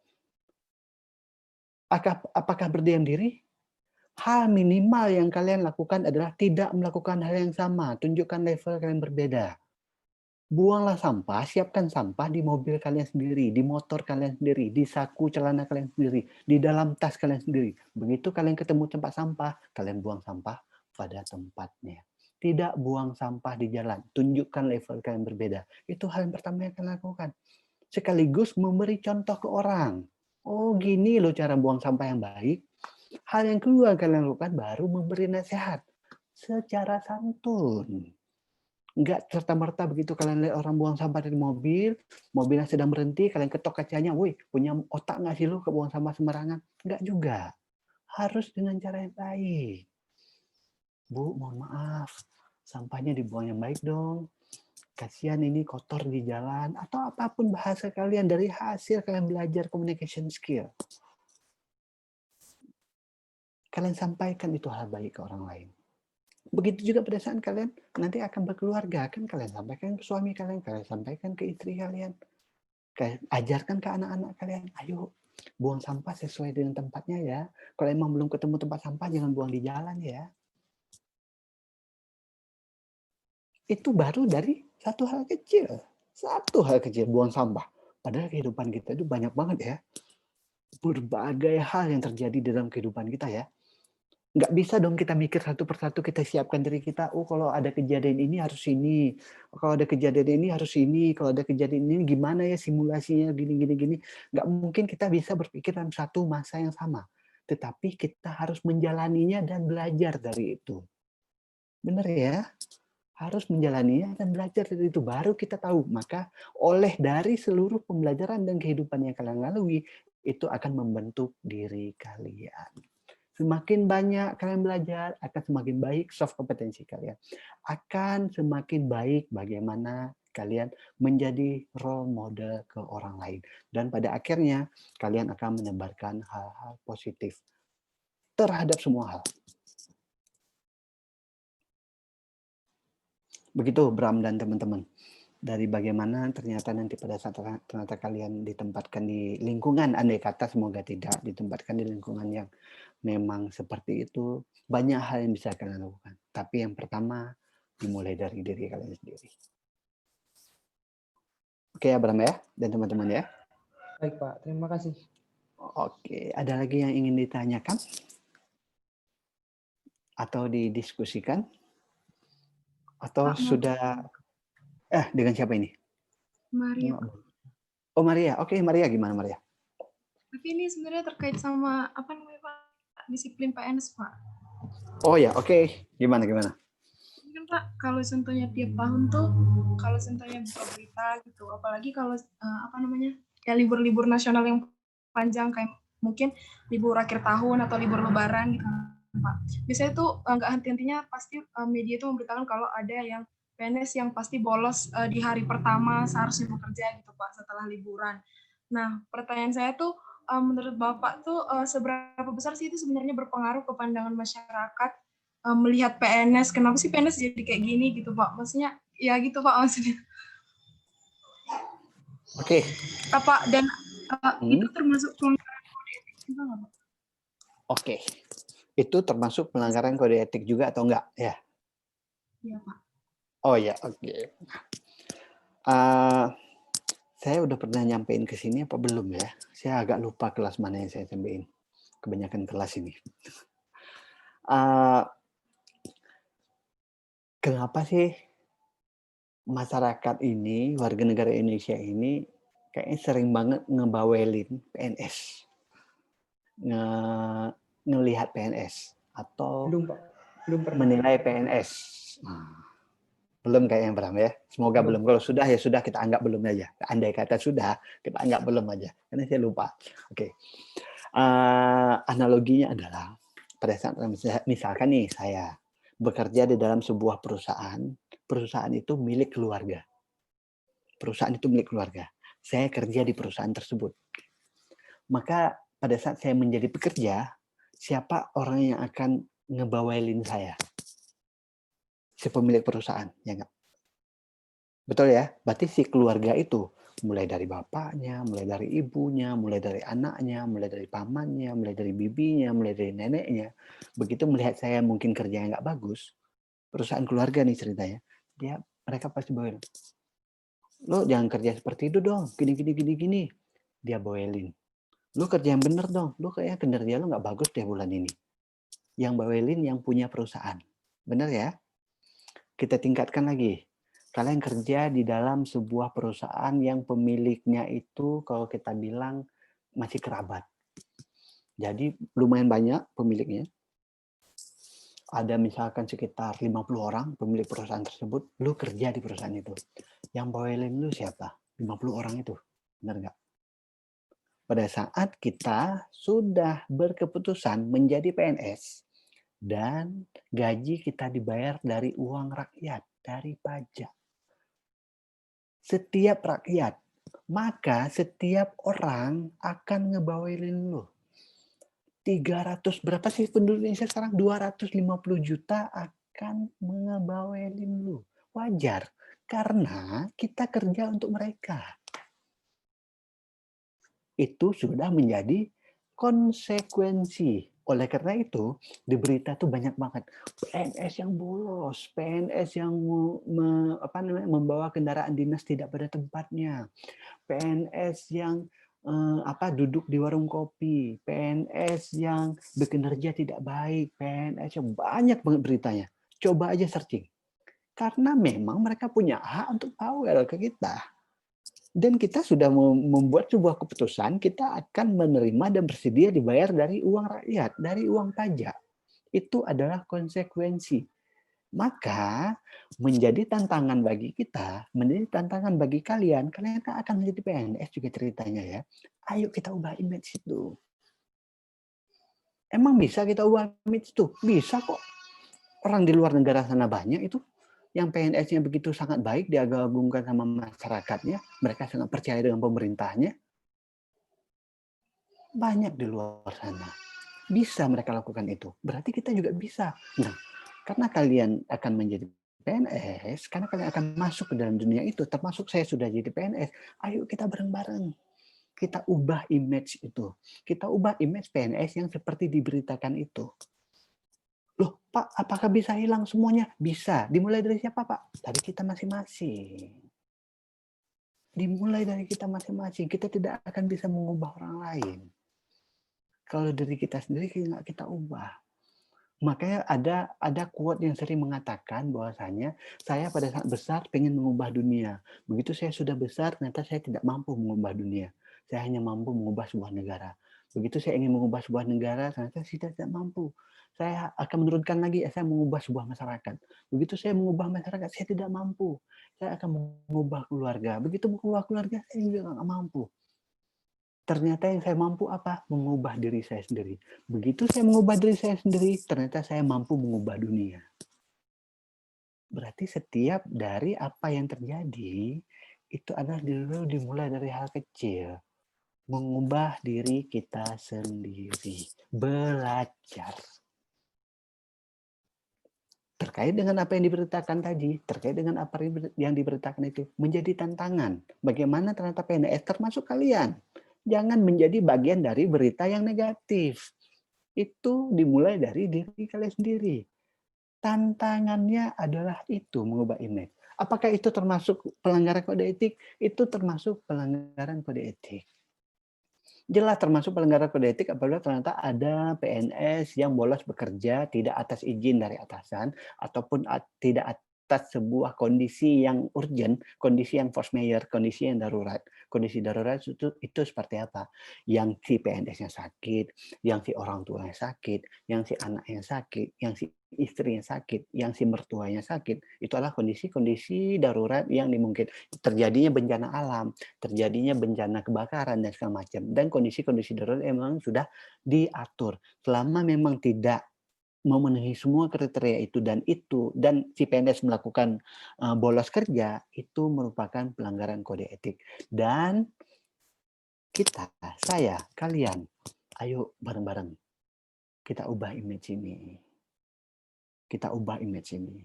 Speaker 1: Apakah berdiam diri? Hal minimal yang kalian lakukan adalah tidak melakukan hal yang sama. Tunjukkan level kalian berbeda. Buanglah sampah, siapkan sampah di mobil kalian sendiri, di motor kalian sendiri, di saku celana kalian sendiri, di dalam tas kalian sendiri. Begitu kalian ketemu tempat sampah, kalian buang sampah pada tempatnya. Tidak buang sampah di jalan. Tunjukkan level kalian berbeda. Itu hal yang pertama yang kalian lakukan. Sekaligus memberi contoh ke orang. Oh, gini loh cara buang sampah yang baik. Hal yang kedua yang kalian lakukan baru memberi nasihat secara santun. Enggak serta-merta begitu kalian lihat orang buang sampah dari mobil, mobilnya sedang berhenti, kalian ketok kacanya, woi, punya otak nggak sih lu ke buang sampah sembarangan? Enggak juga. Harus dengan cara yang baik. Bu, mohon maaf, sampahnya dibuang yang baik dong. Kasihan ini kotor di jalan, atau apapun bahasa kalian dari hasil kalian belajar communication skill. Kalian sampaikan itu hal baik ke orang lain. Begitu juga pada saat kalian nanti akan berkeluarga, kan kalian sampaikan ke suami kalian sampaikan ke istri kalian. Ajarkan ke anak-anak kalian, ayo buang sampah sesuai dengan tempatnya ya. Kalau emang belum ketemu tempat sampah, jangan buang di jalan ya. Itu baru dari satu hal kecil. Satu hal kecil, buang sampah. Padahal kehidupan kita itu banyak banget ya. Berbagai hal yang terjadi dalam kehidupan kita ya. Nggak bisa dong kita mikir satu persatu, kita siapkan diri kita, oh kalau ada kejadian ini harus ini, kalau ada kejadian ini harus ini, kalau ada kejadian ini gimana ya simulasinya, gini. Nggak mungkin kita bisa berpikir dalam satu masa yang sama. Tetapi kita harus menjalaninya dan belajar dari itu. Benar ya? Harus menjalaninya dan belajar dari itu. Baru kita tahu. Maka oleh dari seluruh pembelajaran dan kehidupan yang kalian lalui, itu akan membentuk diri kalian. Semakin banyak kalian belajar, akan semakin baik soft kompetensi kalian. Akan semakin baik bagaimana kalian menjadi role model ke orang lain. Dan pada akhirnya, kalian akan menyebarkan hal-hal positif terhadap semua hal. Begitu Bram dan teman-teman. Dari bagaimana ternyata nanti pada saat ternyata kalian ditempatkan di lingkungan, andai kata semoga tidak ditempatkan di lingkungan yang memang seperti itu, banyak hal yang bisa kalian lakukan. Tapi yang pertama, dimulai dari diri kalian sendiri. Oke ya Bram ya, dan teman-teman ya.
Speaker 4: Baik Pak, terima kasih.
Speaker 1: Oke, ada lagi yang ingin ditanyakan? Atau didiskusikan? Atau
Speaker 5: Pak,
Speaker 1: sudah... dengan siapa ini?
Speaker 5: Maria.
Speaker 1: Oh Maria, oke Maria, gimana Maria?
Speaker 5: Tapi ini sebenarnya terkait sama apa namanya Pak, disiplin PNS Pak.
Speaker 1: Oh ya, oke. Gimana?
Speaker 5: Ini kan Pak, kalau contohnya tiap tahun tuh, kalau contohnya buka berita gitu, apalagi kalau apa namanya ya libur-libur nasional yang panjang kayak mungkin libur akhir tahun atau libur lebaran gitu Pak. Biasanya tuh nggak henti-hentinya pasti media itu memberitakan kalau ada yang PNS yang pasti bolos di hari pertama seharusnya bekerja gitu Pak setelah liburan. Nah, pertanyaan saya tuh menurut Bapak tuh seberapa besar sih itu sebenarnya berpengaruh ke pandangan masyarakat melihat PNS? Kenapa sih PNS jadi kayak gini gitu Pak? Maksudnya ya gitu Pak maksudnya.
Speaker 1: Oke.
Speaker 5: Apa dan itu termasuk pelanggaran kode etik juga nggak Pak?
Speaker 1: Oke. Itu termasuk pelanggaran kode etik juga atau enggak ya?
Speaker 5: Iya Pak.
Speaker 1: Oh ya, oke. Saya udah pernah nyampein ke sini apa belum ya? Saya agak lupa kelas mana yang saya sampein. Kebanyakan kelas ini. Kenapa sih masyarakat ini, warga negara Indonesia ini kayaknya sering banget ngebawelin PNS, ngelihat PNS atau
Speaker 4: Belum Pak, belum pernah.
Speaker 1: menilai PNS. Belum kayaknya Bram ya. Semoga belum. Kalau sudah ya sudah, kita anggap belum aja. Andai kata sudah, kita anggap belum aja. Karena saya lupa. Oke. Analoginya adalah pada saat misalkan nih saya bekerja di dalam sebuah perusahaan, perusahaan itu milik keluarga. Perusahaan itu milik keluarga. Saya kerja di perusahaan tersebut. Maka pada saat saya menjadi pekerja, siapa orang yang akan ngebawelin saya? Si pemilik perusahaan, ya enggak? Betul ya? Berarti si keluarga itu, mulai dari bapaknya, mulai dari ibunya, mulai dari anaknya, mulai dari pamannya, mulai dari bibinya, mulai dari neneknya. Begitu melihat saya mungkin kerja yang nggak bagus, perusahaan keluarga nih ceritanya, mereka pasti bawelin. Lo jangan kerja seperti itu dong, gini. Dia bawelin. Lo kerja yang bener dong, lo kayaknya kinerja lo nggak bagus deh bulan ini. Yang bawelin yang punya perusahaan. Bener ya? Kita tingkatkan lagi. Kalian kerja di dalam sebuah perusahaan yang pemiliknya itu kalau kita bilang masih kerabat. Jadi lumayan banyak pemiliknya. Ada misalkan sekitar 50 orang pemilik perusahaan tersebut. Lu kerja di perusahaan itu. Yang bawelin lu siapa? 50 orang itu. Benar nggak? Pada saat kita sudah berkeputusan menjadi PNS dan gaji kita dibayar dari uang rakyat, dari pajak. Setiap rakyat, maka setiap orang akan ngebawelin lu. 300 berapa sih penduduk Indonesia sekarang? 250 juta akan ngebawelin lu. Wajar, karena kita kerja untuk mereka. Itu sudah menjadi konsekuensi. Oleh karena itu, di berita tuh banyak banget PNS yang bolos, PNS yang membawa kendaraan dinas tidak pada tempatnya, PNS yang duduk di warung kopi, PNS yang bekerja tidak baik, PNS yang banyak banget beritanya. Coba aja searching. Karena memang mereka punya hak untuk bawel ke kita. Dan kita sudah membuat sebuah keputusan, kita akan menerima dan bersedia dibayar dari uang rakyat, dari uang pajak. Itu adalah konsekuensi. Maka menjadi tantangan bagi kita, menjadi tantangan bagi kalian kan akan menjadi PNS juga ceritanya ya. Ayo kita ubah image itu. Emang bisa kita ubah image itu? Bisa kok. Orang di luar negara sana banyak itu. Yang PNS-nya begitu sangat baik, diagungkan sama masyarakatnya, mereka sangat percaya dengan pemerintahnya. Banyak di luar sana. Bisa mereka lakukan itu. Berarti kita juga bisa. Nah, karena kalian akan menjadi PNS, karena kalian akan masuk ke dalam dunia itu, termasuk saya sudah jadi PNS, ayo kita bareng-bareng. Kita ubah image itu. Kita ubah image PNS yang seperti diberitakan itu. Loh, Pak, apakah bisa hilang semuanya? Bisa. Dimulai dari siapa, Pak? Dari kita masing-masing. Dimulai dari kita masing-masing. Kita tidak akan bisa mengubah orang lain. Kalau dari kita sendiri kita ubah. Makanya ada quote yang sering mengatakan bahwasanya saya pada saat besar pengen mengubah dunia. Begitu saya sudah besar, ternyata saya tidak mampu mengubah dunia. Saya hanya mampu mengubah sebuah negara. Begitu saya ingin mengubah sebuah negara, ternyata saya tidak mampu. Saya akan menurunkan lagi, saya mengubah sebuah masyarakat. Begitu saya mengubah masyarakat, saya tidak mampu. Saya akan mengubah keluarga. Begitu mengubah keluarga, saya juga nggak mampu. Ternyata yang saya mampu apa? Mengubah diri saya sendiri. Begitu saya mengubah diri saya sendiri, ternyata saya mampu mengubah dunia. Berarti setiap dari apa yang terjadi, itu adalah dimulai dari hal kecil. Mengubah diri kita sendiri. Belajar. Terkait dengan apa yang diberitakan tadi, terkait dengan apa yang diberitakan itu, menjadi tantangan. Bagaimana ternyata PNS termasuk kalian. Jangan menjadi bagian dari berita yang negatif. Itu dimulai dari diri kalian sendiri. Tantangannya adalah itu, mengubah image. Apakah itu termasuk pelanggaran kode etik? Itu termasuk pelanggaran kode etik. Jelas termasuk pelanggaran kode etik apabila ternyata ada PNS yang bolos bekerja tidak atas izin dari atasan ataupun tidak atas sebuah kondisi yang urgent, kondisi yang force majeure, kondisi yang darurat. Kondisi darurat itu seperti apa? Yang si PNS-nya sakit, yang si orang tuanya sakit, yang si anaknya sakit, yang si istrinya sakit, yang si mertuanya sakit. Itu adalah kondisi-kondisi darurat yang dimungkinkan terjadinya bencana alam, terjadinya bencana kebakaran dan segala macam. Dan kondisi-kondisi darurat memang sudah diatur. Selama memang tidak memenuhi semua kriteria itu dan si PNS melakukan bolos kerja, itu merupakan pelanggaran kode etik. Dan kita, saya, kalian, ayo bareng-bareng kita ubah image ini. Kita ubah image ini.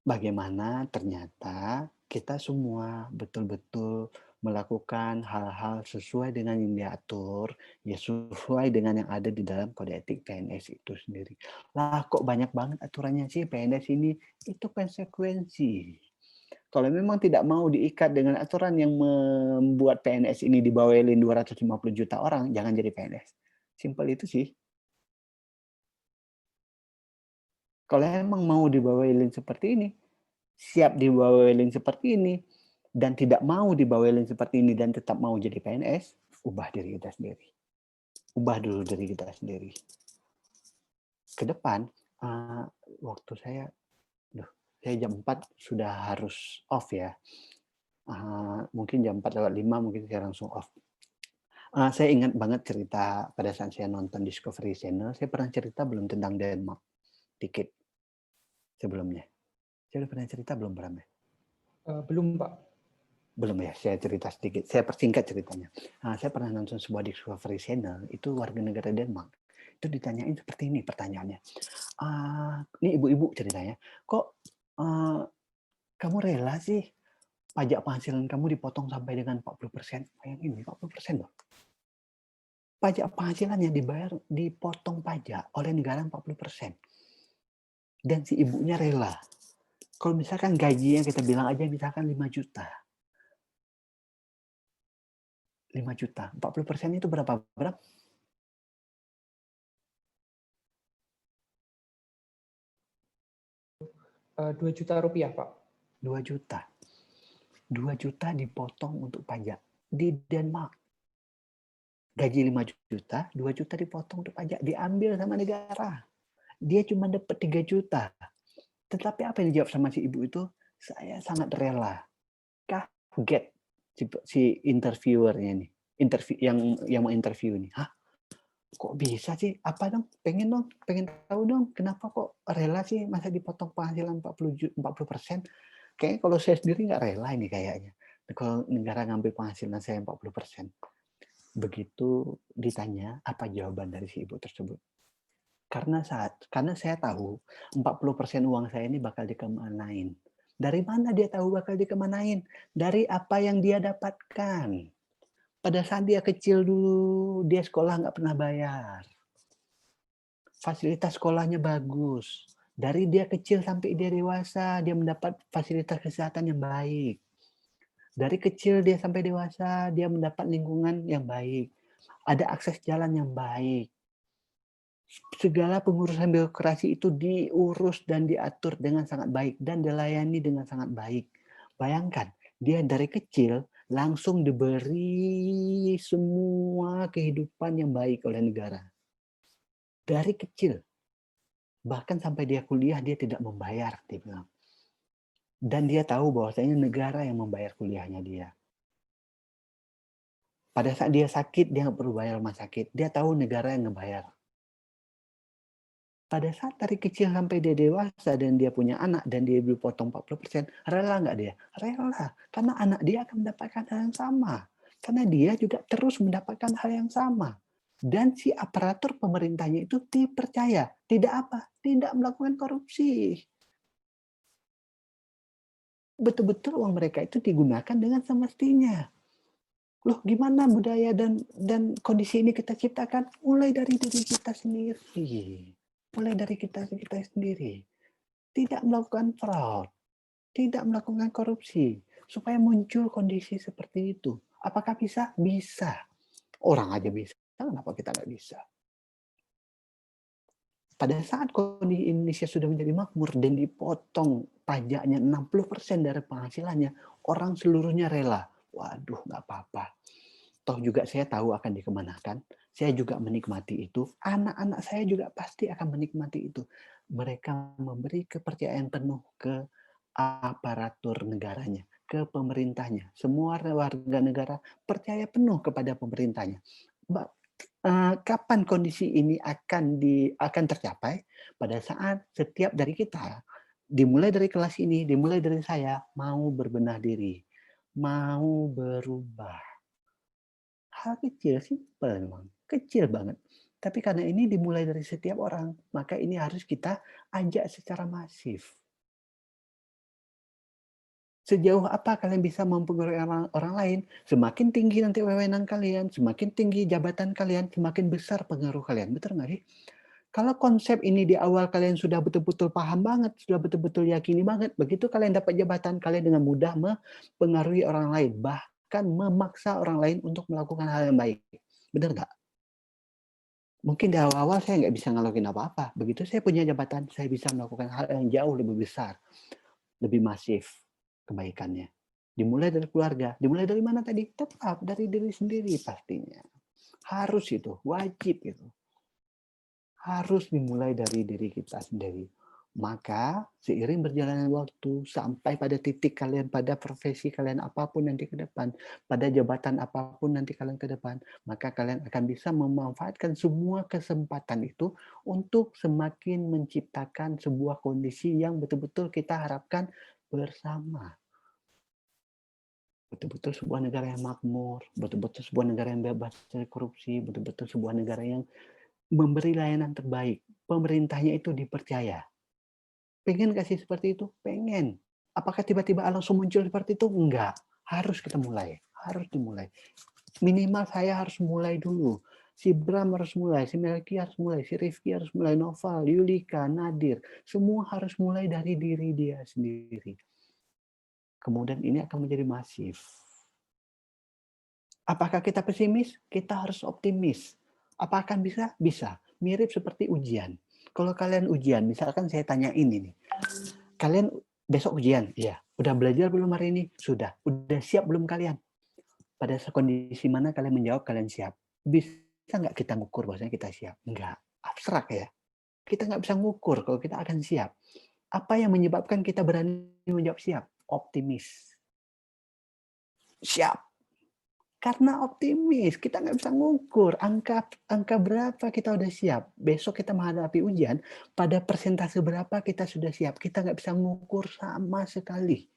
Speaker 1: Bagaimana ternyata kita semua betul-betul melakukan hal-hal sesuai dengan yang diatur, ya sesuai dengan yang ada di dalam kode etik PNS itu sendiri. Lah kok banyak banget aturannya sih PNS ini? Itu konsekuensi. Kalau memang tidak mau diikat dengan aturan yang membuat PNS ini dibawelin 250 juta orang, jangan jadi PNS. Simpel itu sih. Kalau emang mau dibawelin seperti ini, siap dibawelin seperti ini, dan tidak mau dibawelin seperti ini dan tetap mau jadi PNS, ubah diri kita sendiri. Ubah dulu diri kita sendiri. Ke depan, waktu saya jam 4 sudah harus off ya. Mungkin jam 4:05 mungkin saya langsung off. Saya ingat banget cerita pada saat saya nonton Discovery Channel, saya pernah cerita belum tentang Denmark dikit sebelumnya. Saya udah pernah cerita belum, Bram?
Speaker 4: Belum, Pak.
Speaker 1: Belum ya, saya cerita sedikit. Saya persingkat ceritanya. Saya pernah nonton sebuah Discovery Channel, itu warga negara Denmark. Itu ditanyain seperti ini pertanyaannya. Ini ibu-ibu ceritanya, kok kamu rela sih pajak penghasilan kamu dipotong sampai dengan 40%? Bayangin, 40% loh. Pajak penghasilannya dipotong pajak oleh negara 40%. Dan si ibunya rela. Kalau misalkan gajinya kita bilang aja misalkan 5 juta. 5 juta. 40% itu berapa?
Speaker 4: 2 juta rupiah, Pak.
Speaker 1: 2 juta. 2 juta dipotong untuk pajak. Di Denmark. Gaji 5 juta, 2 juta dipotong untuk pajak. Diambil sama negara. Dia cuma dapat 3 juta. Tetapi apa yang dijawab sama si ibu itu? Saya sangat rela. Kaget si interviewernya nih. Yang mau interview nih. Hah? Kok bisa sih? Apa dong? Pengen tahu dong. Kenapa kok rela sih masa dipotong penghasilan 40%? Kayaknya kalau saya sendiri nggak rela ini kayaknya. Kalau negara ngambil penghasilan saya 40%. Begitu ditanya, apa jawaban dari si ibu tersebut? Karena saya tahu 40% uang saya ini bakal dikemanain. Dari mana dia tahu bakal dikemanain? Dari apa yang dia dapatkan. Pada saat dia kecil dulu, dia sekolah nggak pernah bayar. Fasilitas sekolahnya bagus. Dari dia kecil sampai dia dewasa, dia mendapat fasilitas kesehatan yang baik. Dari kecil dia sampai dewasa, dia mendapat lingkungan yang baik. Ada akses jalan yang baik. Segala pengurusan birokrasi itu diurus dan diatur dengan sangat baik dan dilayani dengan sangat baik. Bayangkan, dia dari kecil langsung diberi semua kehidupan yang baik oleh negara. Dari kecil. Bahkan sampai dia kuliah, dia tidak membayar, dia bilang. Dan dia tahu bahwasanya negara yang membayar kuliahnya dia. Pada saat dia sakit, dia nggak perlu bayar rumah sakit. Dia tahu negara yang ngebayar. Pada saat dari kecil sampai dia dewasa dan dia punya anak dan dia dipotong 40%, rela nggak dia? Rela. Karena anak dia akan mendapatkan hal yang sama. Karena dia juga terus mendapatkan hal yang sama. Dan si aparatur pemerintahnya itu dipercaya. Tidak apa? Tidak melakukan korupsi. Betul-betul uang mereka itu digunakan dengan semestinya. Loh, gimana budaya dan kondisi ini kita ciptakan? Mulai dari diri kita sendiri. Mulai dari kita sendiri. Tidak melakukan fraud. Tidak melakukan korupsi. Supaya muncul kondisi seperti itu. Apakah bisa? Bisa. Orang aja bisa. Kenapa kita nggak bisa? Pada saat kondisi Indonesia sudah menjadi makmur dan dipotong pajaknya 60% dari penghasilannya, orang seluruhnya rela. Waduh, nggak apa-apa. Toh juga saya tahu akan dikemanakan. Saya juga menikmati itu. Anak-anak saya juga pasti akan menikmati itu. Mereka memberi kepercayaan penuh ke aparatur negaranya, ke pemerintahnya. Semua warga negara percaya penuh kepada pemerintahnya. Kapan kondisi ini akan tercapai? Pada saat setiap dari kita, dimulai dari kelas ini, dimulai dari saya, mau berbenah diri, mau berubah. Hal kecil, simpel memang, kecil banget. Tapi karena ini dimulai dari setiap orang, maka ini harus kita ajak secara masif. Sejauh apa kalian bisa mempengaruhi orang lain, semakin tinggi nanti wewenang kalian, semakin tinggi jabatan kalian, semakin besar pengaruh kalian. Betul nggak sih? Kalau konsep ini di awal kalian sudah betul-betul paham banget, sudah betul-betul yakini banget, begitu kalian dapat jabatan, kalian dengan mudah mempengaruhi orang lain, bahkan memaksa orang lain untuk melakukan hal yang baik. Benar nggak? Mungkin di awal-awal saya nggak bisa ngelakuin apa-apa. Begitu saya punya jabatan, saya bisa melakukan hal yang jauh lebih besar, lebih masif kebaikannya. Dimulai dari keluarga. Dimulai dari mana tadi? Tetap dari diri sendiri pastinya. Harus itu, wajib itu. Harus dimulai dari diri kita sendiri. Maka seiring berjalannya waktu sampai pada titik kalian, pada profesi kalian apapun nanti ke depan, pada jabatan apapun nanti kalian ke depan, maka kalian akan bisa memanfaatkan semua kesempatan itu untuk semakin menciptakan sebuah kondisi yang betul-betul kita harapkan bersama. Betul-betul sebuah negara yang makmur, betul-betul sebuah negara yang bebas dari korupsi, betul-betul sebuah negara yang memberi layanan terbaik. Pemerintahnya itu dipercaya. Pengen nggak sih seperti itu? Pengen. Apakah tiba-tiba langsung muncul seperti itu? Enggak. Harus kita mulai. Harus dimulai. Minimal saya harus mulai dulu. Si Bram harus mulai, si Melki harus mulai, si Rifki harus mulai, Noval, Yulika, Nadir. Semua harus mulai dari diri dia sendiri. Kemudian ini akan menjadi masif. Apakah kita pesimis? Kita harus optimis. Apakah akan bisa? Bisa. Mirip seperti ujian. Kalau kalian ujian, misalkan saya tanya ini nih. Kalian besok ujian? Iya. Udah belajar belum hari ini? Sudah. Udah siap belum kalian? Pada kondisi mana kalian menjawab kalian siap? Bisa nggak kita ngukur bahwasanya kita siap? Enggak. Abstrak ya. Kita nggak bisa ngukur kalau kita akan siap. Apa yang menyebabkan kita berani menjawab siap? Optimis. Siap. Karena optimis, kita nggak bisa ngukur angka berapa kita udah siap. Besok kita menghadapi ujian, pada persentase berapa kita sudah siap. Kita nggak bisa ngukur sama sekali.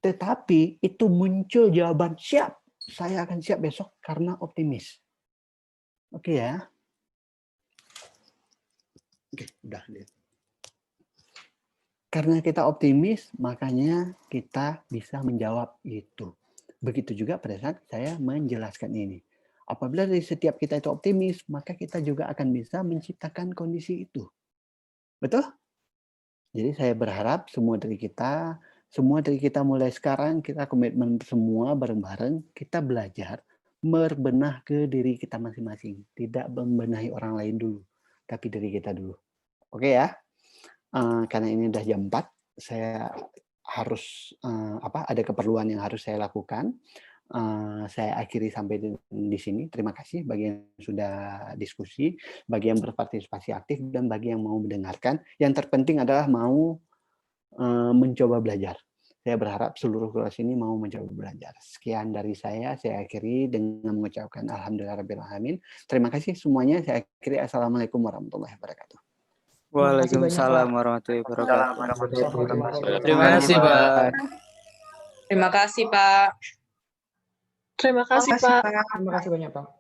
Speaker 1: Tetapi itu muncul jawaban siap. Saya akan siap besok karena optimis. Oke ya. Oke, udah. Karena kita optimis, makanya kita bisa menjawab itu. Begitu juga pada saat saya menjelaskan ini. Apabila dari setiap kita itu optimis, maka kita juga akan bisa menciptakan kondisi itu. Betul? Jadi saya berharap semua dari kita mulai sekarang, kita komitmen semua bareng-bareng, kita belajar berbenah ke diri kita masing-masing. Tidak membenahi orang lain dulu, tapi diri kita dulu. Oke ya? Karena ini udah jam 4, saya harus ada keperluan yang harus saya lakukan. Saya akhiri sampai di sini. Terima kasih bagi yang sudah diskusi, bagi yang berpartisipasi aktif, dan bagi yang mau mendengarkan. Yang terpenting adalah mau mencoba belajar. Saya berharap seluruh kelas ini mau mencoba belajar. Sekian dari saya akhiri dengan mengucapkan alhamdulillahirabbil alamin. Terima kasih semuanya. Saya akhiri. Assalamualaikum warahmatullahi wabarakatuh.
Speaker 3: Waalaikumsalam warahmatullahi wabarakatuh.
Speaker 4: Terima kasih,
Speaker 3: Pak.
Speaker 6: Terima kasih, Pak.
Speaker 5: Terima kasih, Pak.
Speaker 4: Terima kasih banyak, Pak.